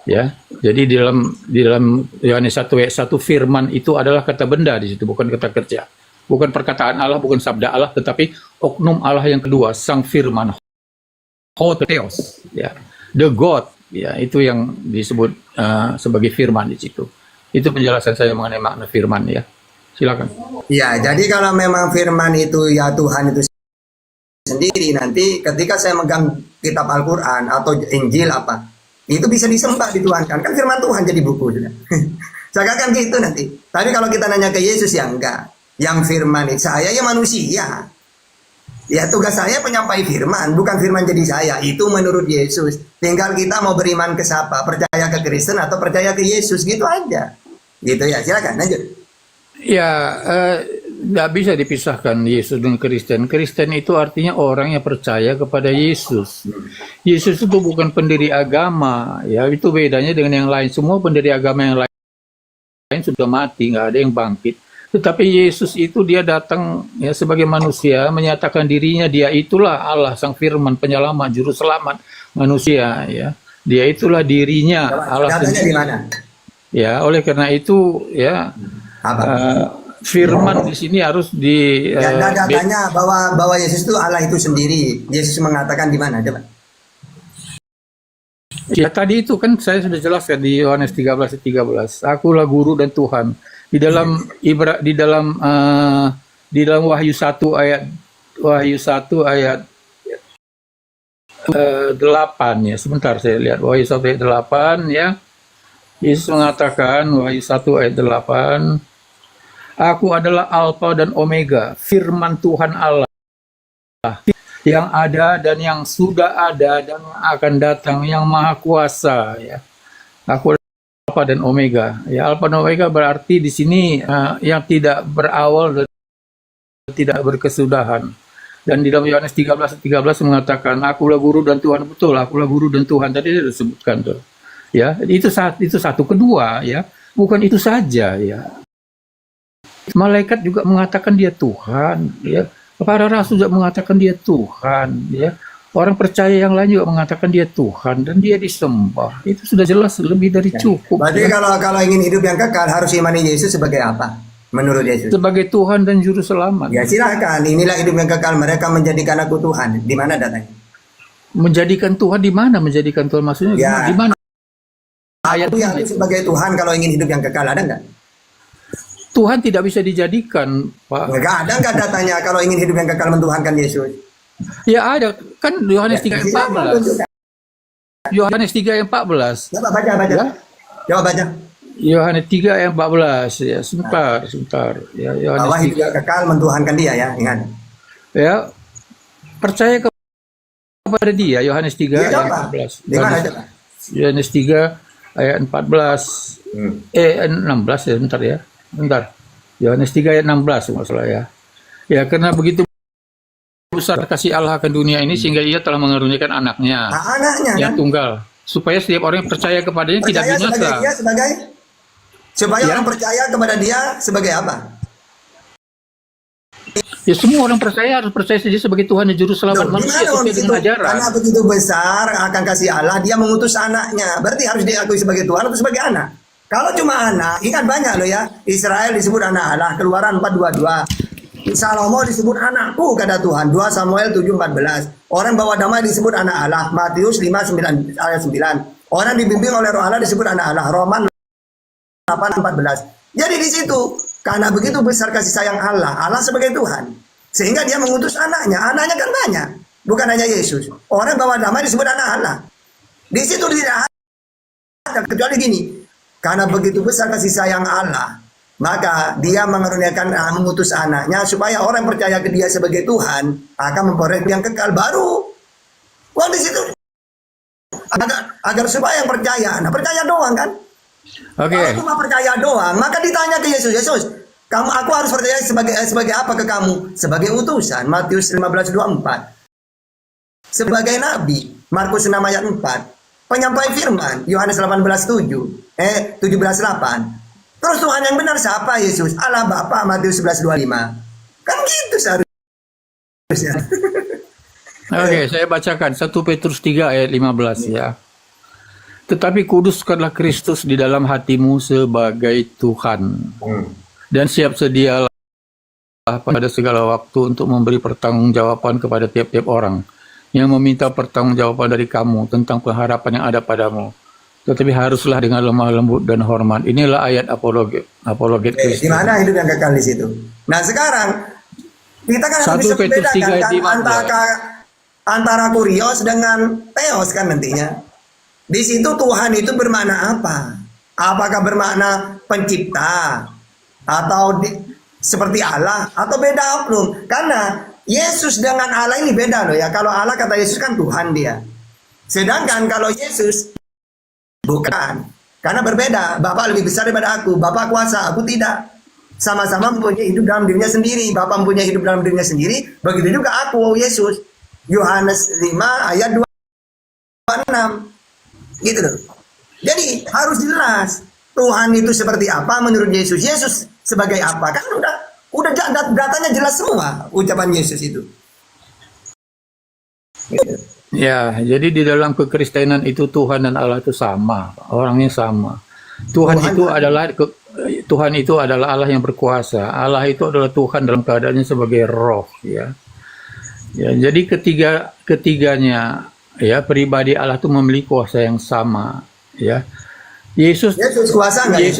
Ya, jadi di dalam Yohanes 1 ayat 1 firman itu adalah kata benda di situ, bukan kata kerja. Bukan perkataan Allah, bukan sabda Allah, tetapi oknum Allah yang kedua, sang firman, hotheos. Ya, the God. Ya, itu yang disebut sebagai firman di situ. Itu penjelasan saya mengenai makna firman, ya. Silakan. Ya, jadi kalau memang firman itu ya Tuhan itu sendiri, nanti ketika saya megang kitab Al-Quran atau Injil apa, itu bisa disembah, dituhankan. Kan firman Tuhan jadi buku juga. Seakan gitu nanti. Tapi kalau kita nanya ke Yesus, ya enggak. Yang firman itu saya ya manusia. Ya tugas saya penyampai firman, bukan firman jadi saya. Itu menurut Yesus. Tinggal kita mau beriman ke siapa, percaya ke Kristen atau percaya ke Yesus, gitu aja. Gitu ya, silakan lanjut. Ya, nggak bisa dipisahkan Yesus dan Kristen. Kristen itu artinya orang yang percaya kepada Yesus. Yesus itu bukan pendiri agama, ya itu bedanya dengan yang lain. Semua pendiri agama yang lain sudah mati, nggak ada yang bangkit. Tetapi Yesus itu dia datang ya sebagai manusia, menyatakan dirinya dia itulah Allah, sang firman, penyelamat, juru selamat manusia. Ya, dia itulah dirinya Allah sendiri. Di mana? Ya, oleh karena itu ya firman di sini harus di. Ya, datanya bahwa Yesus itu Allah itu sendiri. Yesus mengatakan di mana, coba? Ya tadi itu kan saya sudah jelaskan di Yohanes 13:13. Akulah guru dan Tuhan. Di dalam Wahyu 1 ayat 8 ya. Sebentar saya lihat Wahyu 1 ayat 8 ya. Yesus mengatakan Wahyu 1 ayat 8, Aku adalah Alfa dan Omega, firman Tuhan Allah, yang ada dan yang sudah ada dan yang akan datang, yang maha kuasa ya. Aku Alfa dan Omega. Ya, Alfa dan Omega berarti di sini yang tidak berawal dan tidak berkesudahan. Dan di dalam Yohanes 13 mengatakan, Akulah guru dan Tuhan. Betul, akulah guru dan Tuhan. Tadi sudah disebutkan tuh. Ya, itu satu. Kedua ya, bukan itu saja ya. Malaikat juga mengatakan dia Tuhan, ya. Para rasul juga mengatakan dia Tuhan, ya. Orang percaya yang lain juga mengatakan dia Tuhan dan dia disembah. Itu sudah jelas lebih dari cukup. Berarti ya. kalau ingin hidup yang kekal harus imani Yesus sebagai apa? Menurut Yesus. Sebagai Tuhan dan juru selamat. Ya silakan. Inilah hidup yang kekal. Mereka menjadikan aku Tuhan. Di mana datanya? Menjadikan Tuhan di mana? Menjadikan Tuhan maksudnya ya. Di mana? Ayat yang sebagai Tuhan kalau ingin hidup yang kekal ada nggak? Tuhan tidak bisa dijadikan, Pak. Nggak ada nggak datanya kalau ingin hidup yang kekal mentuhankan Yesus? Ya ada, kan Yohanes 3:14. Yohanes 3:14. Coba baca. Ya? Coba baca. Yohanes 3:14 ya, sebentar. Ya, Yohanes bahwa hidup yang kekal mentuhankan dia ya, ingat. Ya, percaya kepada dia, Yohanes 3:14. Di mana coba? Yohanes 3 ayat 14. 16 ya, bentar ya. Bentar. Yohanes 3 ayat 16 masalah ya. Ya, karena begitu besar kasih Allah akan dunia ini sehingga ia telah mengaruniakan anaknya Anaknya yang kan. tunggal supaya setiap orang yang percaya kepadanya tidak Percaya sebagai binasa. dia sebagai supaya Ya. orang percaya kepada dia sebagai apa? Ya semua orang percaya harus percaya saja sebagai Tuhan dan Juru Selamat Loh, manusia gimana orang sesuai itu? dengan ajaran. Karena begitu besar akan kasih Allah, dia mengutus anaknya. Berarti harus diakui sebagai Tuhan atau sebagai anak. Kalau cuma anak, ingat banyak loh ya. Israel disebut anak Allah, Keluaran 4:22. Salomo disebut anakku kata Tuhan, 2 Samuel 7:14. Orang bawa damai disebut anak Allah, Matius 5:9 ayat 9. Orang dibimbing oleh Roh Allah disebut anak Allah, Roman 8:14. Jadi di situ karena begitu besar kasih sayang Allah, Allah sebagai Tuhan, sehingga dia mengutus anaknya. Anaknya kan banyak, bukan hanya Yesus. Orang bawa damai disebut anak Allah. Di situ tidak ada kecuali gini. Karena begitu besar kasih sayang Allah, maka dia mengaruniakan mengutus anaknya supaya orang percaya ke dia sebagai Tuhan akan memperoleh yang kekal baru. Wah di situ agar supaya yang percaya, nah percaya doang kan? Oke. Kalau cuma percaya doang, maka ditanya ke Yesus, Yesus, aku harus percaya sebagai apa ke kamu? Sebagai utusan, Matius 15:24. Sebagai nabi, Markus 6 ayat 4. Penyampai firman, Yohanes 17:8. Terus Tuhan yang benar siapa Yesus? Allah Bapa, Matius 11:25. Kan gitu seharusnya. Oke, saya bacakan 1 Petrus 3 ayat 15 ya. Tetapi kuduskanlah Kristus di dalam hatimu sebagai Tuhan. Dan siap sedialah pada segala waktu untuk memberi pertanggungjawaban kepada tiap-tiap orang yang meminta pertanggungjawaban dari kamu tentang pengharapan yang ada padamu. Tetapi haruslah dengan lemah lembut dan hormat. Inilah ayat apologet Kristus. Di mana hidup yang kekal di situ? Nah sekarang kita kan harus 1 bisa Petrus 3 ayat membedakan 15. antara kurios dengan teos kan nantinya. Di situ Tuhan itu bermakna apa? Apakah bermakna pencipta atau seperti Allah atau beda oknum? Karena Yesus dengan Allah ini beda loh ya. Kalau Allah kata Yesus kan Tuhan dia. Sedangkan kalau Yesus bukan. Karena berbeda. Bapa lebih besar daripada aku. Bapa kuasa, aku tidak. Sama-sama mempunyai hidup dalam dirinya sendiri. Bapa mempunyai hidup dalam dirinya sendiri. Begitu juga aku, Yesus. Yohanes 5 ayat 26. Gitu loh. Jadi harus jelas. Tuhan itu seperti apa menurut Yesus. Yesus sebagai apa. Kan udah datanya jelas semua. Ucapan Yesus itu. Gitu. Ya, jadi di dalam kekristenan itu Tuhan dan Allah itu sama, orangnya sama. Tuhan itu adalah Allah yang berkuasa. Allah itu adalah Tuhan dalam keadaannya sebagai roh, ya. Ya, jadi ketiganya ya pribadi Allah itu memiliki kuasa yang sama, ya. Yesus kuasa nggak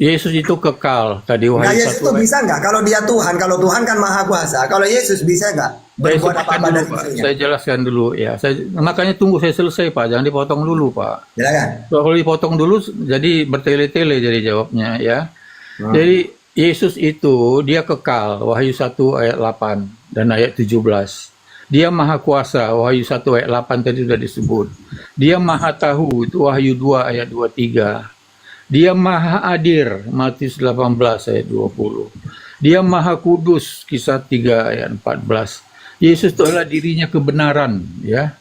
Yesus itu kekal tadi Nah, Wahyu Yesus itu 1 bisa nggak? Kalau dia Tuhan, kalau Tuhan kan maha kuasa. Kalau Yesus bisa nggak berbuat apa-apa dari dirinya? Saya jelaskan dulu ya. Makanya tunggu saya selesai Pak, jangan dipotong dulu Pak. Silakan. Kalau dipotong dulu jadi bertele-tele jadi jawabnya ya. Jadi Yesus itu dia kekal, Wahyu 1 ayat 8 dan ayat 17. Dia maha kuasa, Wahyu 1 ayat 8 tadi sudah disebut. Dia maha tahu, itu Wahyu 2 ayat 23. Dia maha adil, Matius 18 ayat 20. Dia maha kudus, Kisah 3 ayat 14. Yesus itu adalah dirinya kebenaran, ya.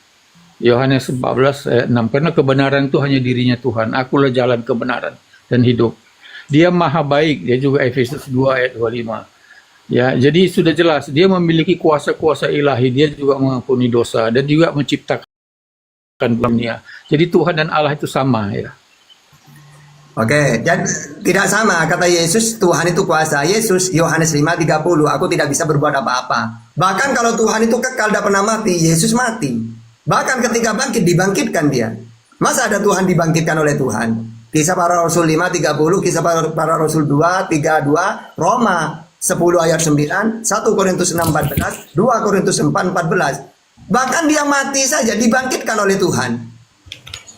Yohanes 14 ayat 6. Karena kebenaran itu hanya dirinya Tuhan. Akulah jalan kebenaran dan hidup. Dia maha baik, dia juga Efesus 2 ayat 25. Ya, jadi sudah jelas dia memiliki kuasa-kuasa ilahi, dia juga mengampuni dosa dan juga menciptakan dunia. Jadi Tuhan dan Allah itu sama ya. Oke, jadi tidak sama kata Yesus, Tuhan itu kuasa. Yesus Yohanes 5:30, aku tidak bisa berbuat apa-apa. Bahkan kalau Tuhan itu kekal tidak pernah mati, Yesus mati. Bahkan ketika bangkit dibangkitkan dia. Masa ada Tuhan dibangkitkan oleh Tuhan? Kisah Para Rasul 5:30, Kisah Para Rasul 2:32, Roma 10 ayat 9, 1 Korintus 6:14, 2 Korintus 4:14. Bahkan dia mati saja dibangkitkan oleh Tuhan.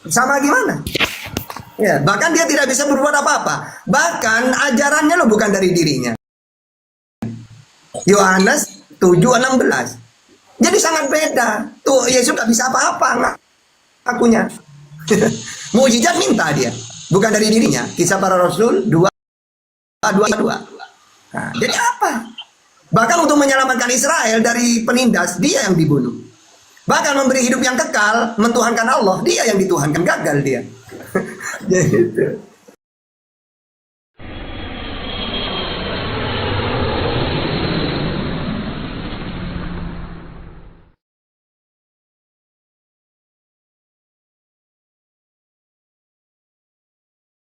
Sama gimana? Ya, bahkan dia tidak bisa berbuat apa-apa. Bahkan ajarannya loh bukan dari dirinya. Yohanes 7:16. Jadi sangat beda. Tuh Yesus gak bisa apa-apa akunya. Mukjizat minta dia, bukan dari dirinya. Kisah Para Rasul 2 22. Nah, jadi apa? Bahkan untuk menyelamatkan Israel dari penindas, dia yang dibunuh. Bahkan memberi hidup yang kekal, mentuhankan Allah, dia yang dituhankan, gagal dia. Jadi, gitu.